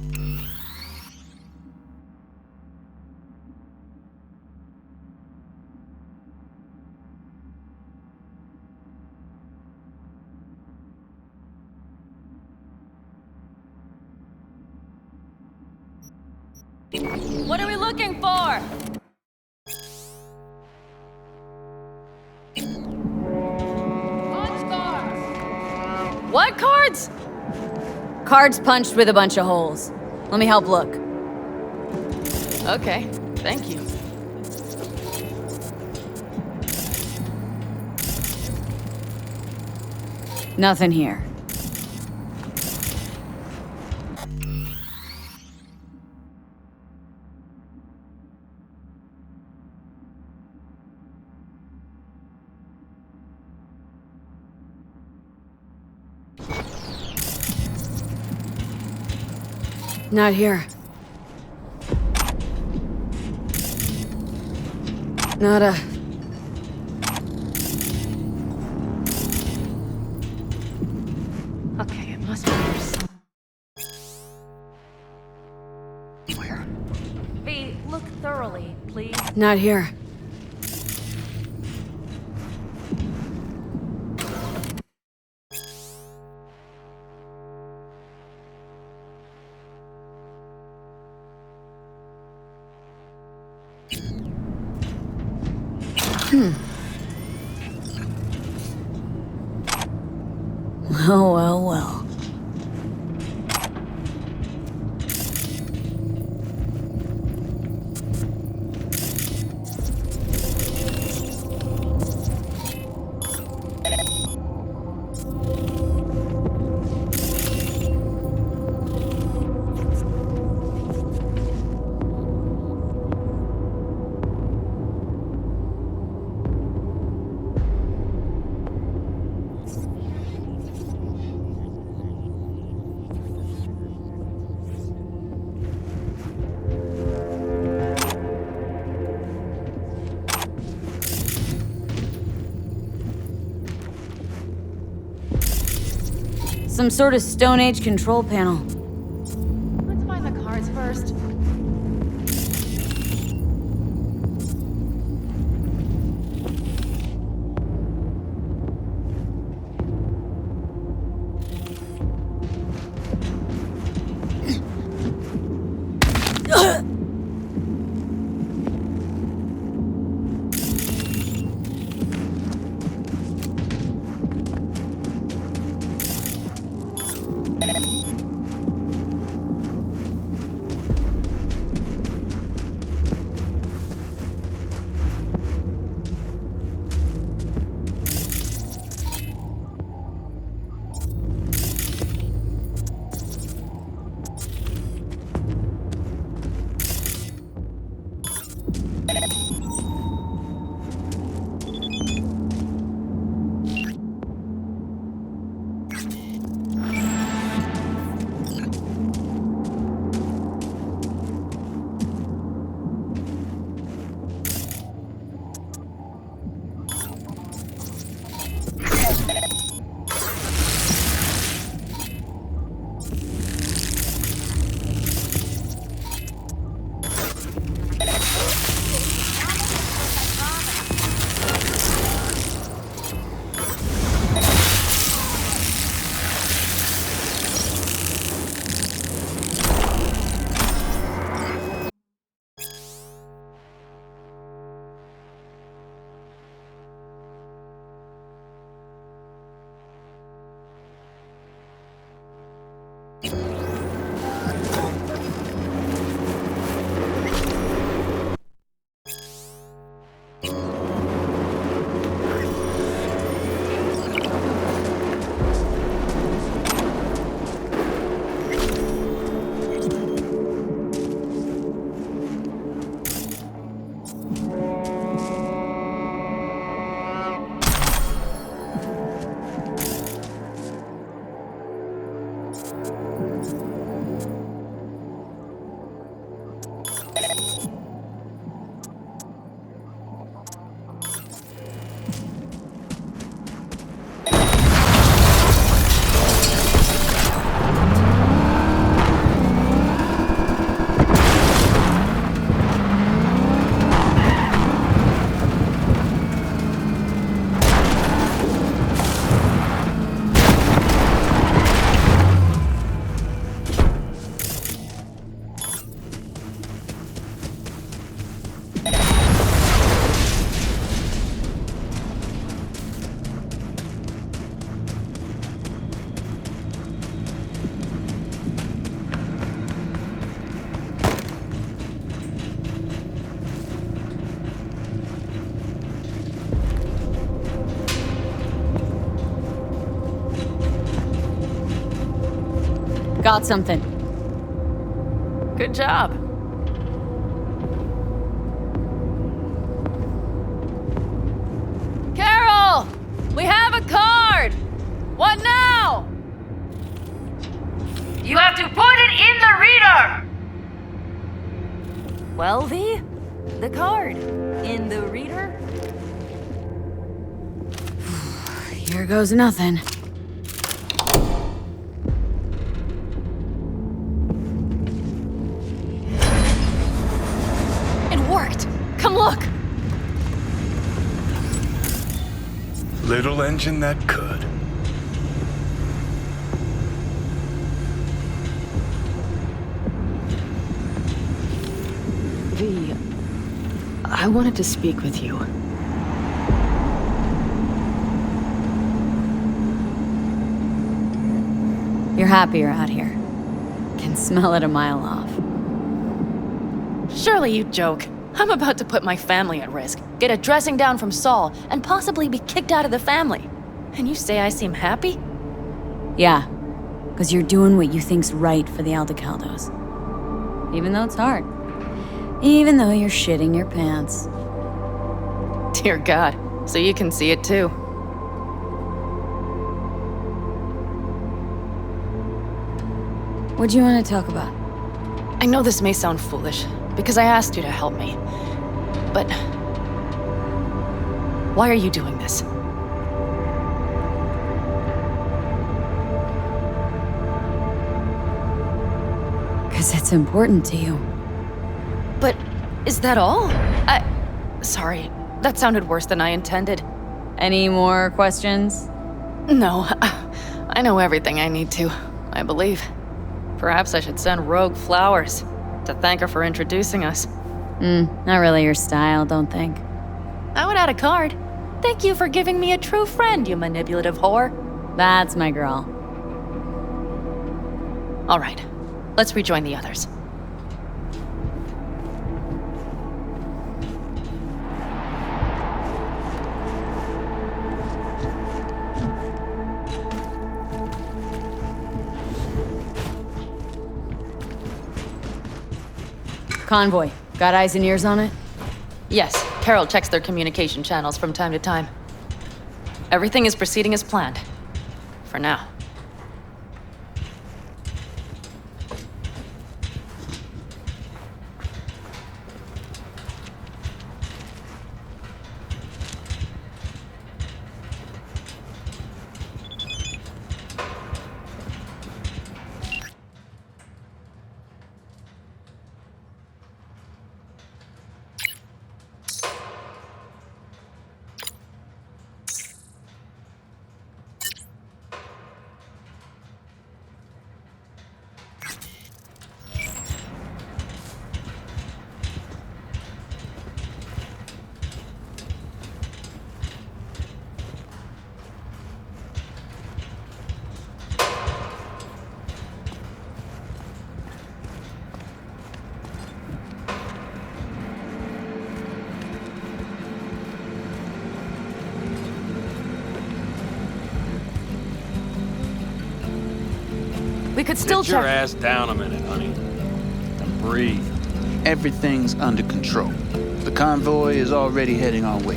What are we looking for? What cards? Cards punched with a bunch of holes. Let me help look. Okay, thank you. Nothing here. Not here. Nada. Okay, it must be here somewhere. V, look thoroughly, please. Not here. Well, well, well. Some sort of Stone Age control panel. Let's find the cards first. Got something. Good job. Carol! We have a card! What now? You have to put it in the reader! Well, V? The card. In the reader? Here goes nothing. It worked! Come look! Little engine that could. V, I wanted to speak with you. You're happier out here. Can smell it a mile off. Surely you joke. I'm about to put my family at risk, get a dressing down from Saul, and possibly be kicked out of the family. And you say I seem happy? Yeah, because you're doing what you think's right for the Aldecaldos. Even though it's hard. Even though you're shitting your pants. Dear God, so you can see it too. What do you want to talk about? I know this may sound foolish, because I asked you to help me. But why are you doing this? Because it's important to you. But is that all? Sorry, that sounded worse than I intended. Any more questions? No, I know everything I need to, I believe. Perhaps I should send Rogue flowers to thank her for introducing us. Not really your style, don't think. I would add a card. Thank you for giving me a true friend, you manipulative whore. That's my girl. All right, let's rejoin the others. Convoy. Got eyes and ears on it? Yes, Carol checks their communication channels from time to time. Everything is proceeding as planned. For now. We could still Sit your check. ass down a minute, honey. And breathe. Everything's under control. The convoy is already heading our way.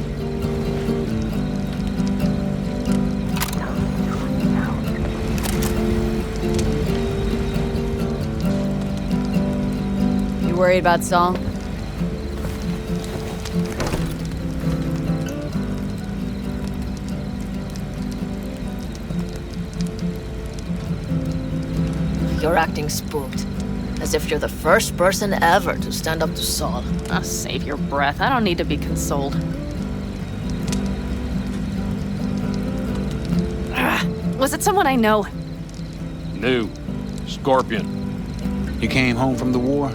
You worried about Saul? You're acting spooked. As if you're the first person ever to stand up to Saul. Oh, save your breath. I don't need to be consoled. Was it someone I know? New. Scorpion. You came home from the war,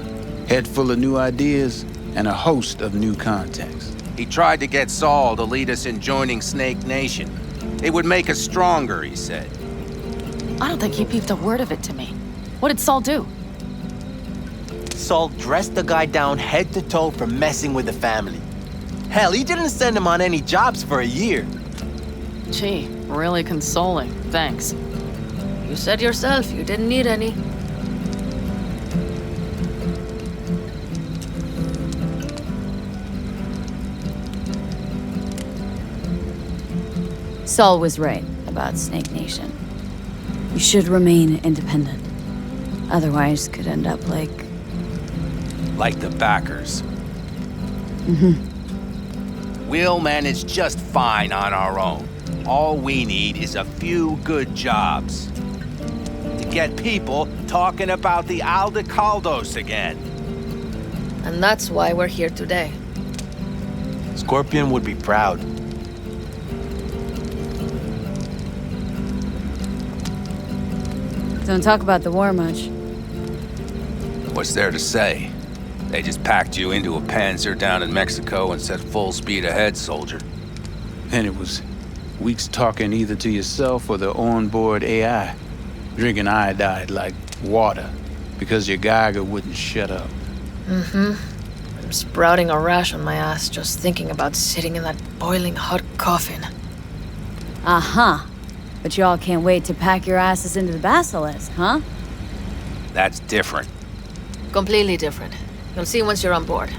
head full of new ideas, and a host of new contacts. He tried to get Saul to lead us in joining Snake Nation. It would make us stronger, he said. I don't think he peeped a word of it to me. What did Saul do? Saul dressed the guy down head to toe for messing with the family. Hell, he didn't send him on any jobs for a year. Gee, really consoling. Thanks. You said yourself you didn't need any. Saul was right about Snake Nation. You should remain independent. Otherwise, could end up like... Like the backers. Mm-hmm. We'll manage just fine on our own. All we need is a few good jobs. To get people talking about the Aldecaldos again. And that's why we're here today. Scorpion would be proud. Don't talk about the war much. What's there to say? They just packed you into a Panzer down in Mexico and said full speed ahead, soldier. And it was weeks talking either to yourself or the onboard AI, drinking iodide like water because your Geiger wouldn't shut up. Mm-hmm. I'm sprouting a rash on my ass just thinking about sitting in that boiling hot coffin. Uh-huh. But y'all can't wait to pack your asses into the Basilisk, huh? That's different. Completely different. You'll see once you're on board.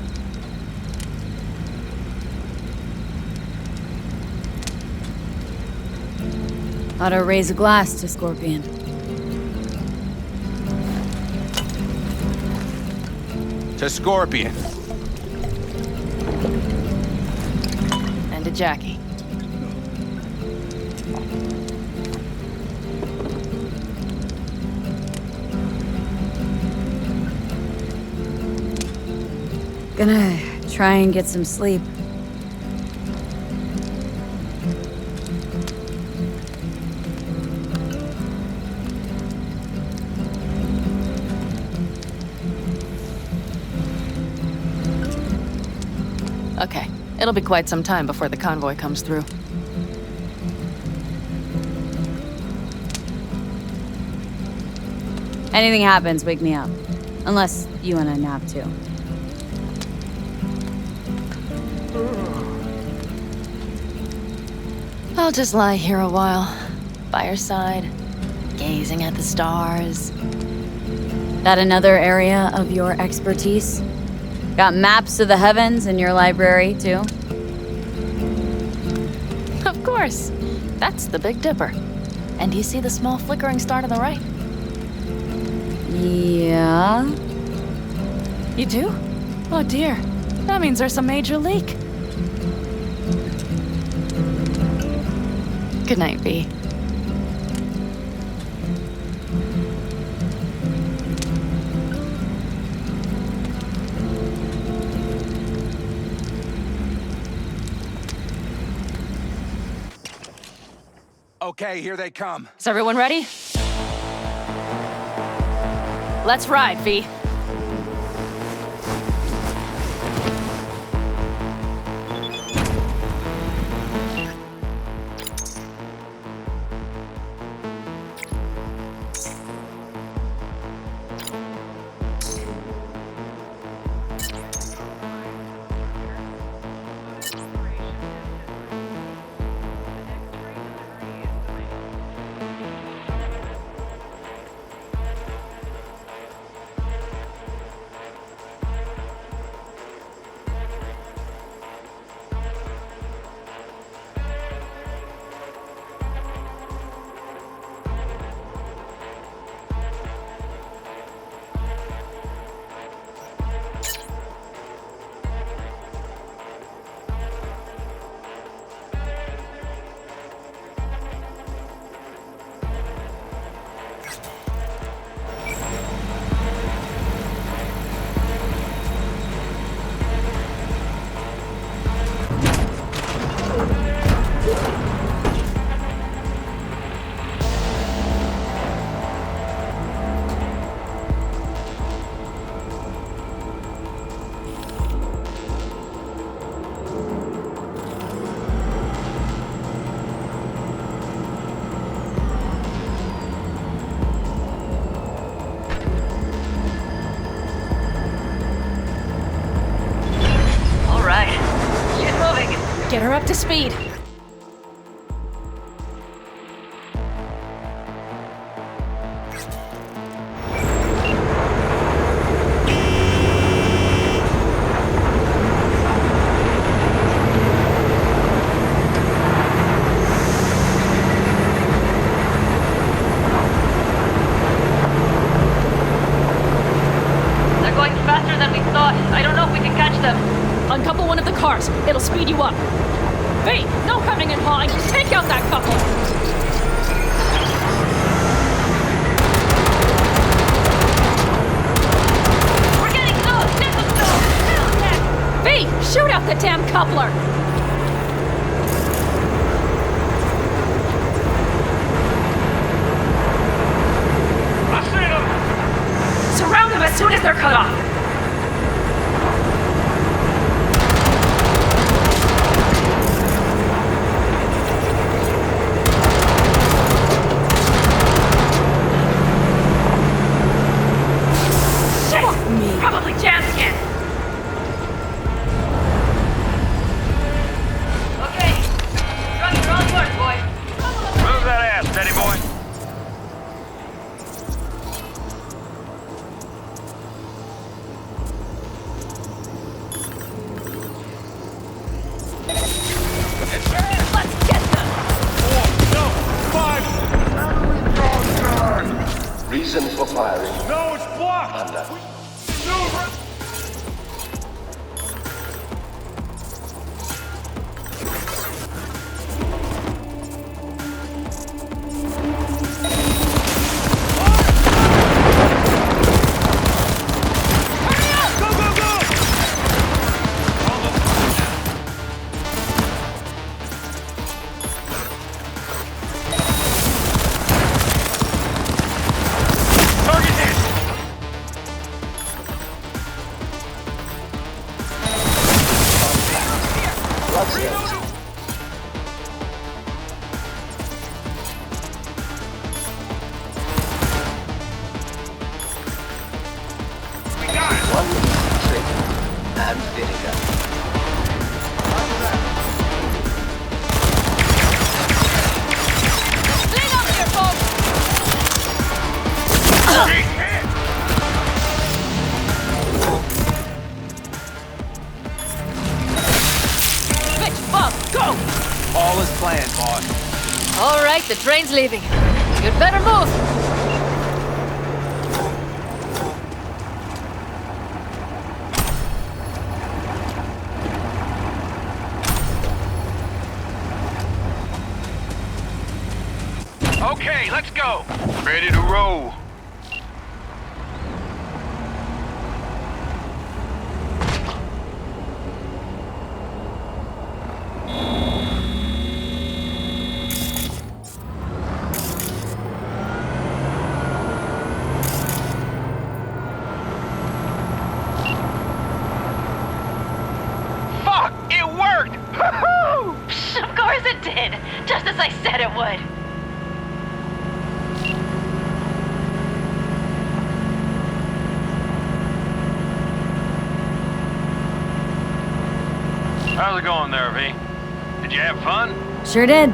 Ought to raise a glass to Scorpion. To Scorpion. And to Jackie. Gonna try and get some sleep. Okay, it'll be quite some time before the convoy comes through. Anything happens, wake me up. Unless you want a nap too. I'll just lie here a while, by your side, gazing at the stars. That another area of your expertise? Got maps of the heavens in your library, too? Of course. That's the Big Dipper. And do you see the small flickering star to the right? Yeah? You do? Oh dear. That means there's a major leak. Good night, V. Okay, here they come. Is everyone ready? Let's ride, V. Get her up to speed. cars. It'll speed you up. V, no coming and hauling. Take out that couple. We're getting close. V, shoot out the damn coupler. I see them. Surround them as soon as they're cut off. Probably jammed again. Okay. Run your own work, boy. Move that ass, steady boy. Let's get them. 4, no, 5. Reason for firing. No, it's blocked. Under. All is planned, boss. All right, the train's leaving. You'd better move. Okay, let's go. Ready to roll. Fuck! It worked! Of course it did. Just as I said it would. How's it going there, V? Did you have fun? Sure did.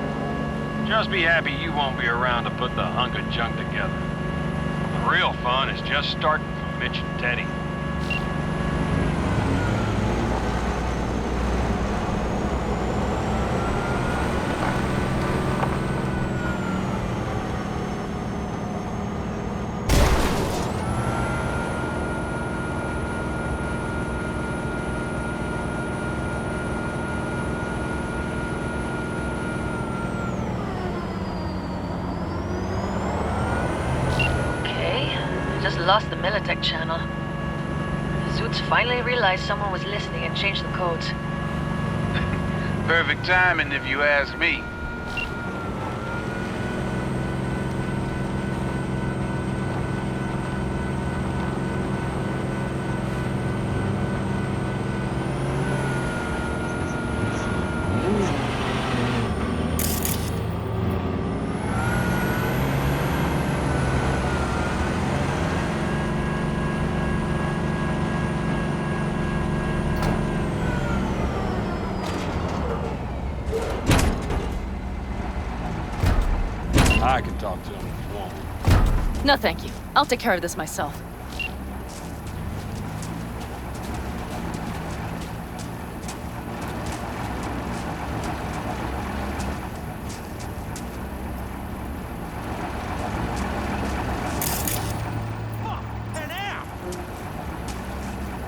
Just be happy you won't be around to put the hunk of junk together. The real fun is just starting for Mitch and Teddy. Lost the Militech channel. The suits finally realized someone was listening and changed the codes. Perfect timing if you ask me. I can talk to him if you want. No, thank you. I'll take care of this myself.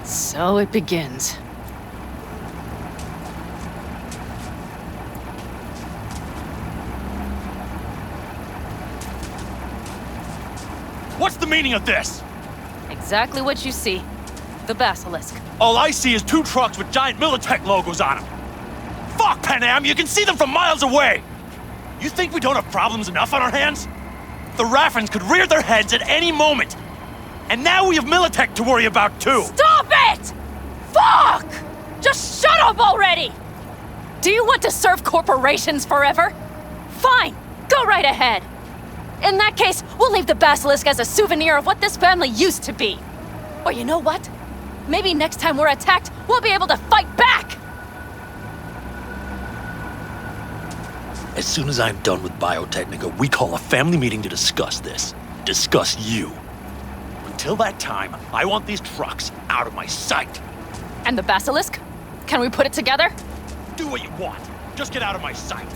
So it begins. What's the meaning of this? Exactly what you see. The basilisk. All I see is 2 trucks with giant Militech logos on them. Fuck, Pan Am, you can see them from miles away! You think we don't have problems enough on our hands? The Raffens could rear their heads at any moment. And now we have Militech to worry about too! Stop it! Fuck! Just shut up already! Do you want to serve corporations forever? Fine, go right ahead. In that case, we'll leave the basilisk as a souvenir of what this family used to be. Or you know what? Maybe next time we're attacked, we'll be able to fight back! As soon as I'm done with Biotechnica, we call a family meeting to discuss this. Discuss you. Until that time, I want these trucks out of my sight. And the basilisk? Can we put it together? Do what you want. Just get out of my sight.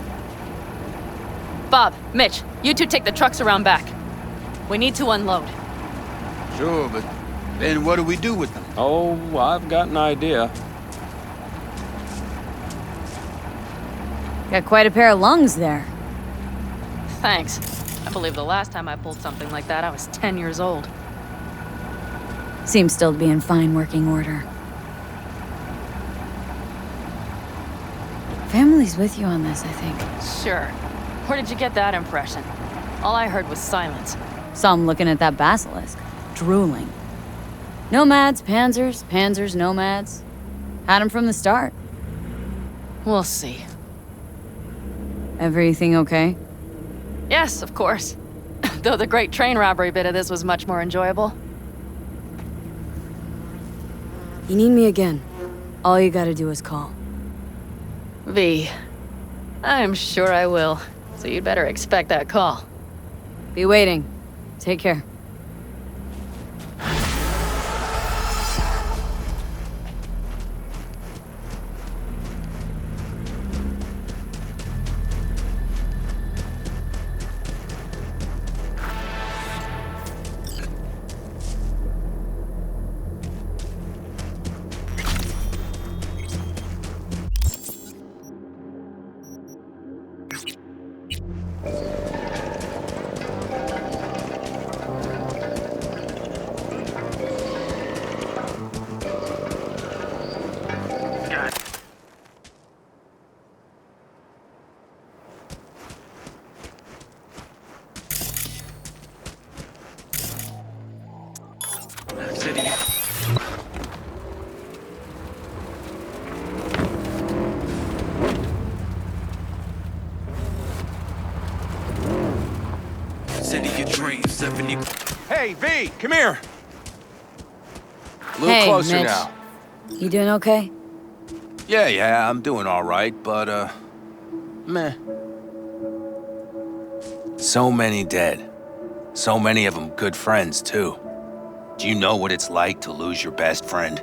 Bob, Mitch, you two take the trucks around back. We need to unload. Sure, but then what do we do with them? Oh, I've got an idea. Got quite a pair of lungs there. Thanks. I believe the last time I pulled something like that, I was 10 years old. Seems still to be in fine working order. Family's with you on this, I think. Sure. Where did you get that impression? All I heard was silence. Saw him looking at that basilisk, drooling. Nomads, panzers, panzers, nomads. Had him from the start. We'll see. Everything okay? Yes, of course. Though the great train robbery bit of this was much more enjoyable. You need me again. All you gotta do is call. V. I'm sure I will. So you'd better expect that call. Be waiting. Take care. Hey, V, come here. A little Hey, closer Mitch. now. You doing okay? Yeah, I'm doing all right, but, meh. So many dead. So many of them good friends, too. Do you know what it's like to lose your best friend?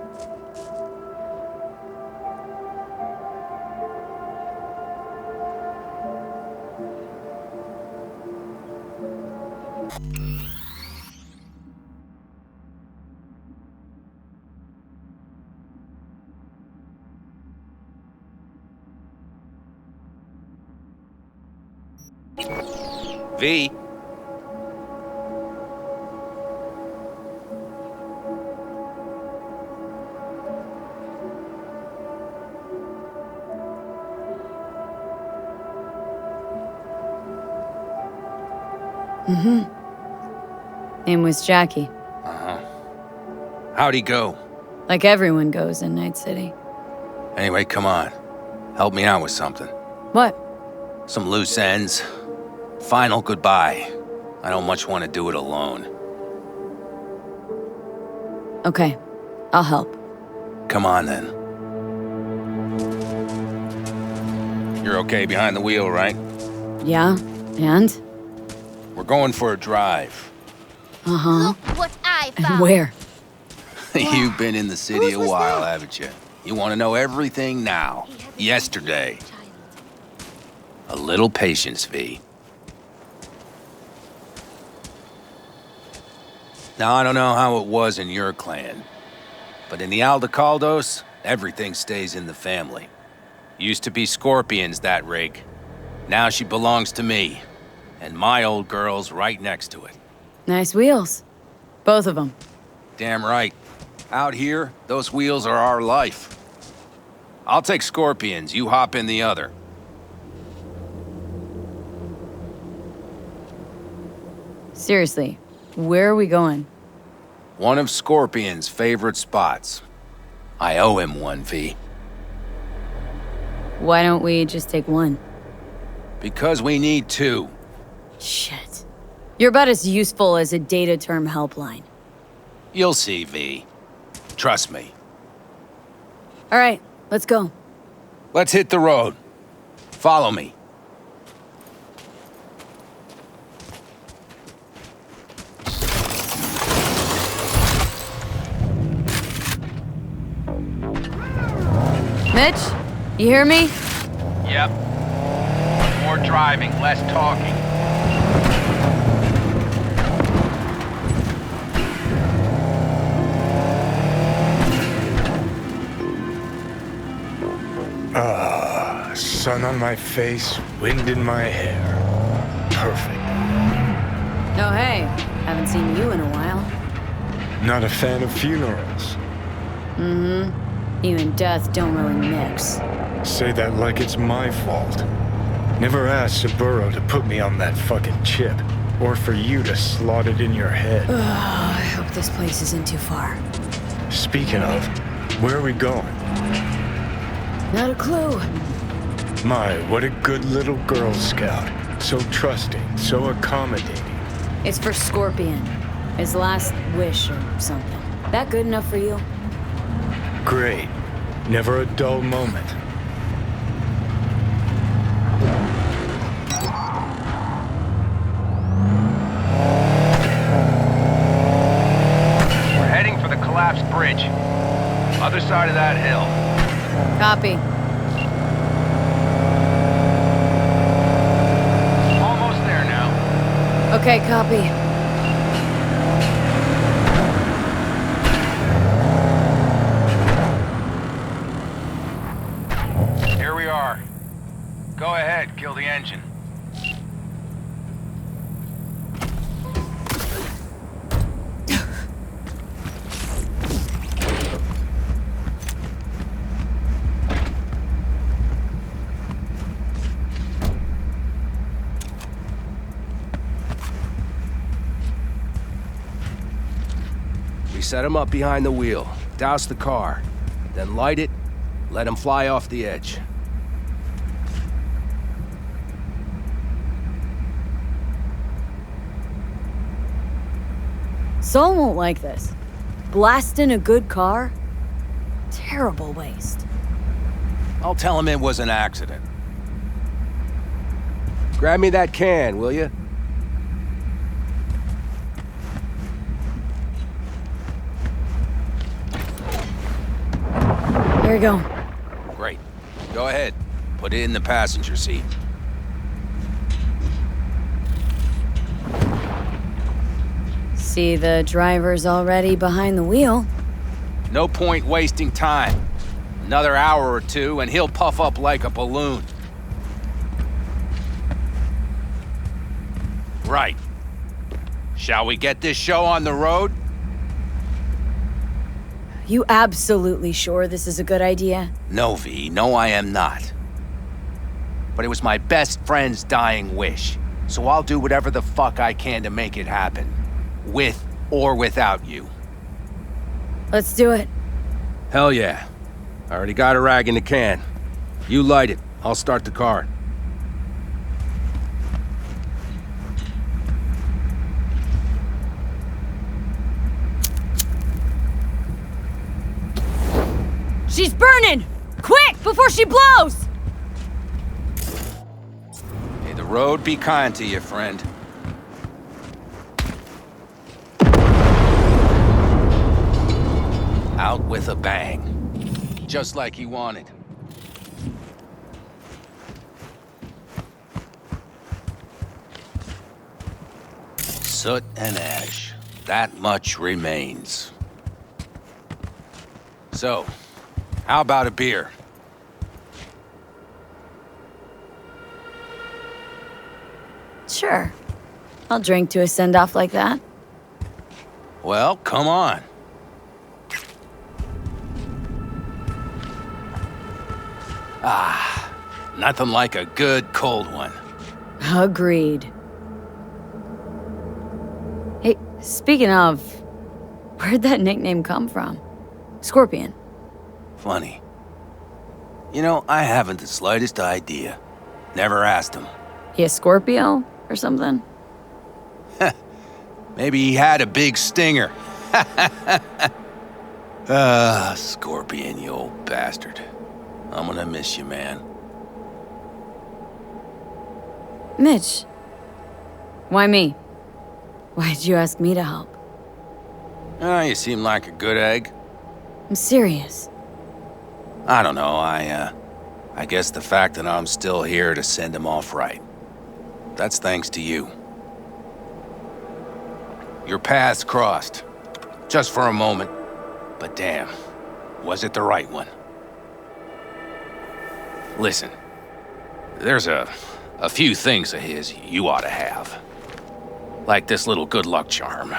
V. Name was Jackie. Uh-huh. How'd he go? Like everyone goes in Night City. Anyway, come on. Help me out with something. What? Some loose ends. Final goodbye. I don't much want to do it alone. Okay, I'll help. Come on, then. You're okay behind the wheel, right? Yeah, and? We're going for a drive. Uh-huh. What I And found. where? You've been in the city a while, haven't you? You want to know everything now. Yesterday. A little patience, V. Now, I don't know how it was in your clan, but in the Aldecaldos, everything stays in the family. Used to be Scorpion's, that rig. Now she belongs to me, and my old girl's right next to it. Nice wheels. Both of them. Damn right. Out here, those wheels are our life. I'll take Scorpions, you hop in the other. Seriously, where are we going? One of Scorpion's favorite spots. I owe him one, V. Why don't we just take one? Because we need two. Shit. You're about as useful as a data term helpline. You'll see, V. Trust me. All right, let's go. Let's hit the road. Follow me. Mitch, you hear me? Yep. More driving, less talking. Sun on my face, wind in my hair. Perfect. Oh, hey. Haven't seen you in a while. Not a fan of funerals. Mm-hmm. You and death don't really mix. Say that like it's my fault. Never asked Saburo to put me on that fucking chip, or for you to slot it in your head. Oh, I hope this place isn't too far. Speaking of, where are we going? Not a clue. My, what a good little Girl Scout. So trusting, so accommodating. It's for Scorpion. His last wish or something. That good enough for you? Great. Never a dull moment. We're heading for the collapsed bridge. Other side of that hill. Copy. Almost there now. Okay, copy. Here we are. Go ahead, kill the engine. We set him up behind the wheel, douse the car, then light it, let him fly off the edge. Sol won't like this. Blasting a good car? Terrible waste. I'll tell him it was an accident. Grab me that can, will you? Here we go. Great. Go ahead. Put it in the passenger seat. See, the driver's already behind the wheel. No point wasting time. Another hour or two, and he'll puff up like a balloon. Right. Shall we get this show on the road? You absolutely sure this is a good idea? No, V. No, I am not. But it was my best friend's dying wish. So I'll do whatever the fuck I can to make it happen. With or without you. Let's do it. Hell yeah. I already got a rag in the can. You light it. I'll start the car. She's burning! Quick, before she blows! May the road be kind to you, friend. Out with a bang. Just like he wanted. Soot and ash. That much remains. So, how about a beer? Sure. I'll drink to a send-off like that. Well, come on. Ah, nothing like a good cold one. Agreed. Hey, speaking of, where'd that nickname come from? Scorpion. Funny. You know, I haven't the slightest idea. Never asked him. He a Scorpio or something? Maybe he had a big stinger. Scorpion, you old bastard. I'm gonna miss you, man. Mitch. Why me? Why'd you ask me to help? You seem like a good egg. I'm serious. I don't know, I guess the fact that I'm still here to send him off right. That's thanks to you. Your paths crossed. Just for a moment. But damn, was it the right one? Listen, there's a few things of his you ought to have. Like this little good luck charm.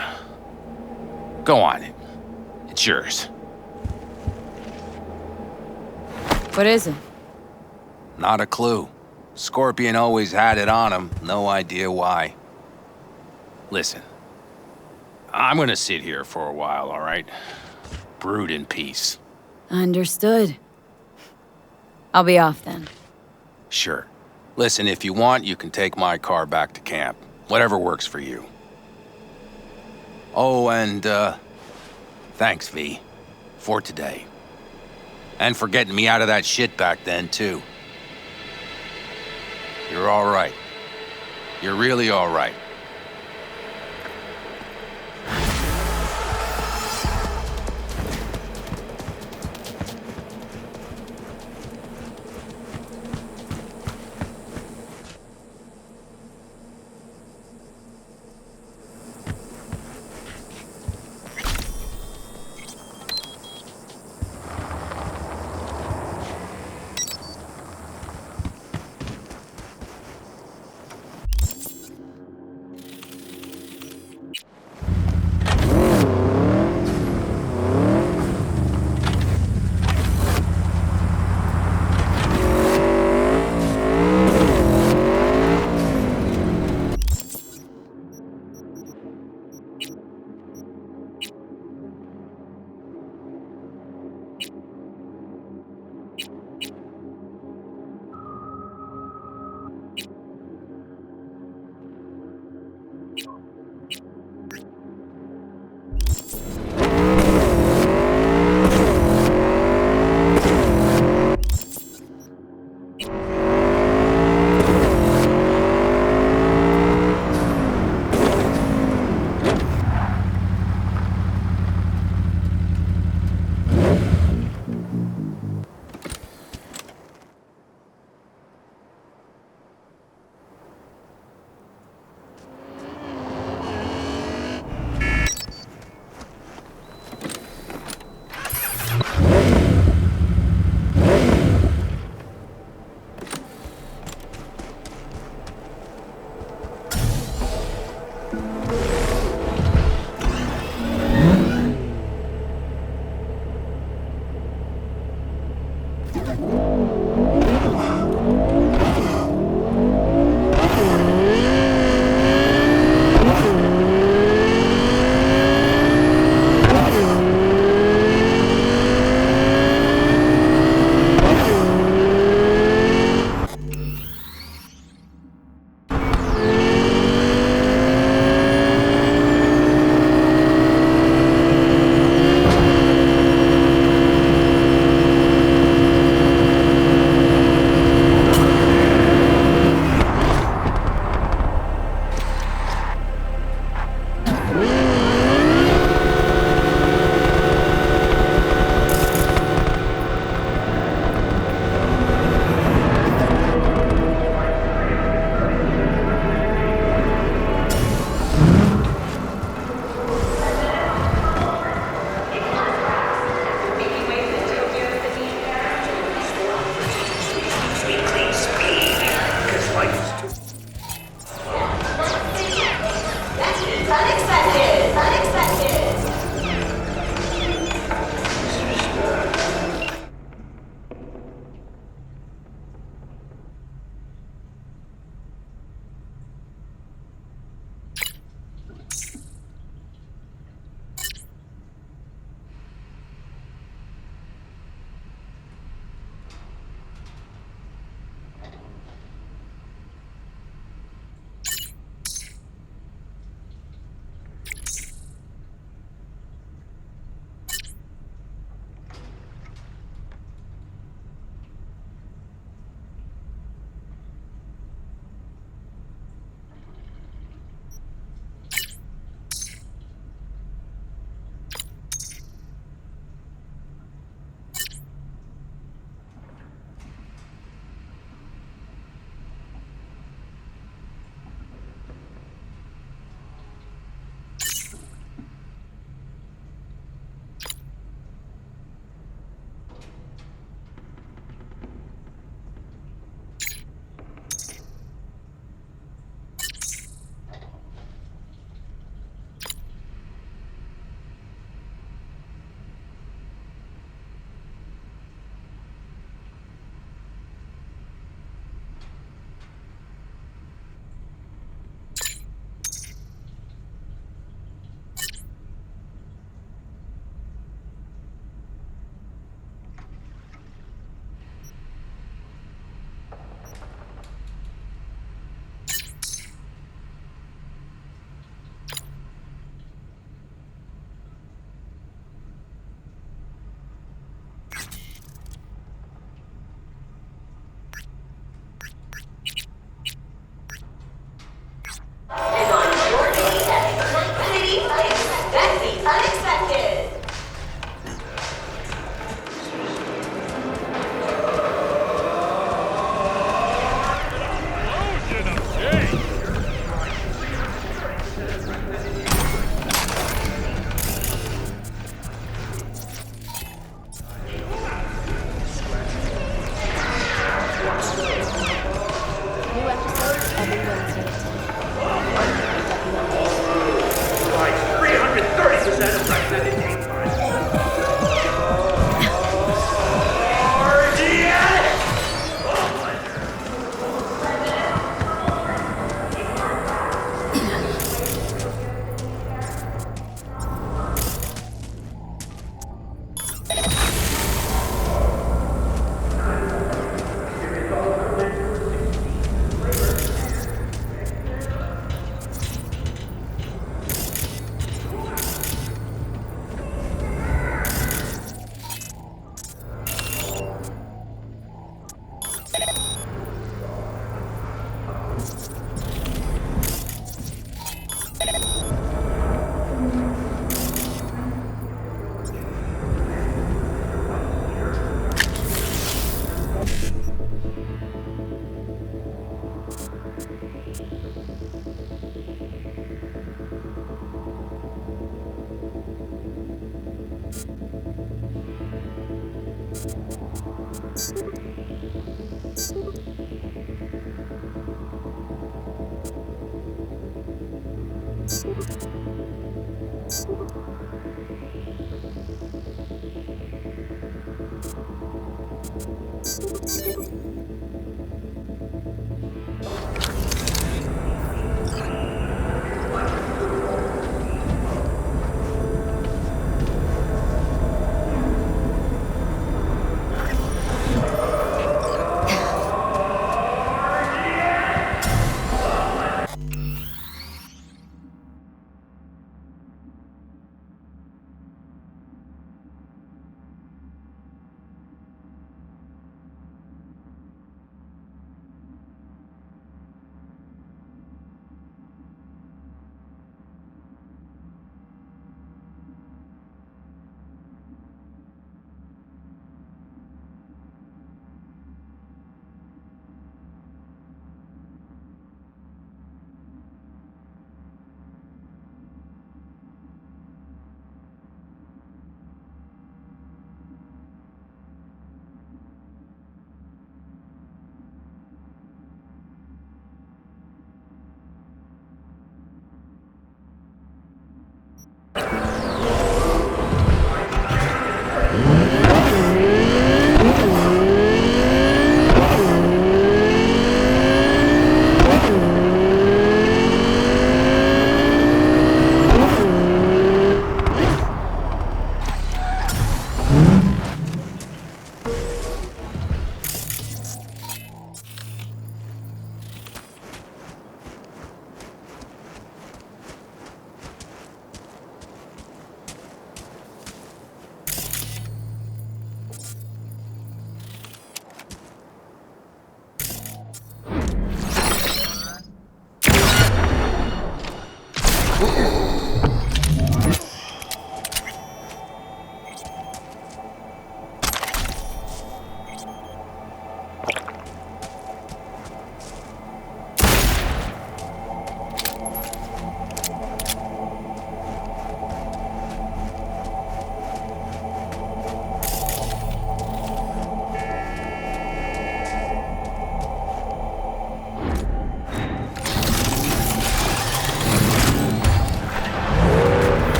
Go on, it's yours. What is it? Not a clue. Scorpion always had it on him, no idea why. Listen, I'm gonna sit here for a while, all right? Brood in peace. Understood. I'll be off then. Sure. Listen, if you want, you can take my car back to camp. Whatever works for you. Oh, and, thanks, V. For today. And for getting me out of that shit back then, too. You're all right. You're really all right.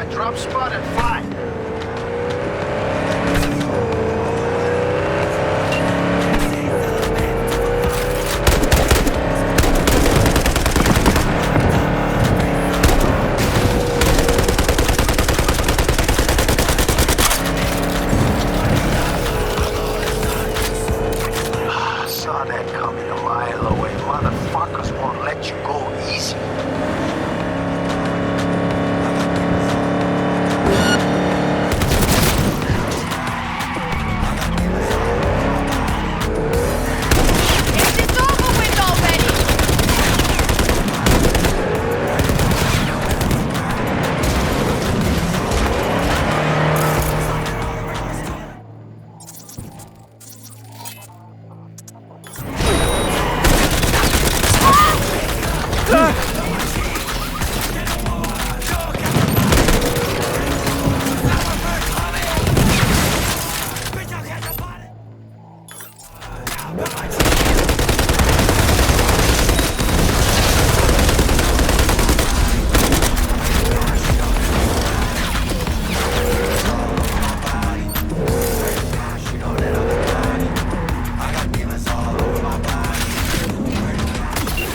Drop spot at 5. Saw that coming a mile away. Motherfuckers won't let you go easy.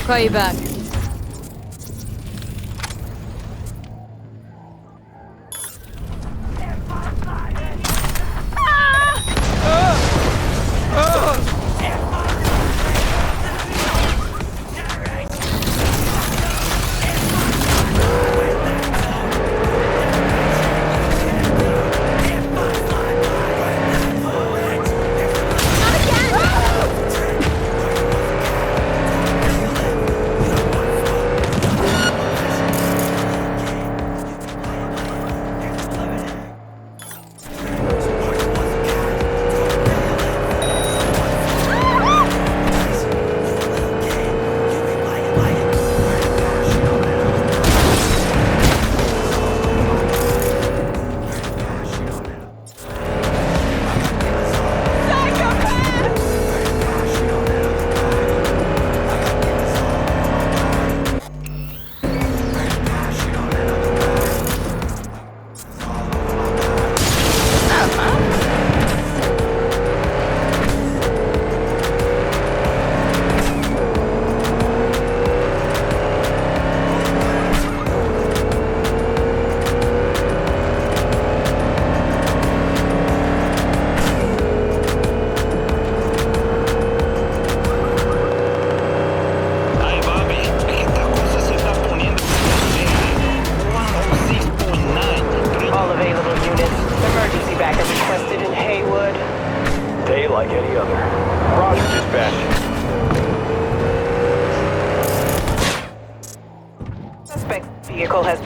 Call you back. Like any other. Roger, dispatch. Suspect vehicle has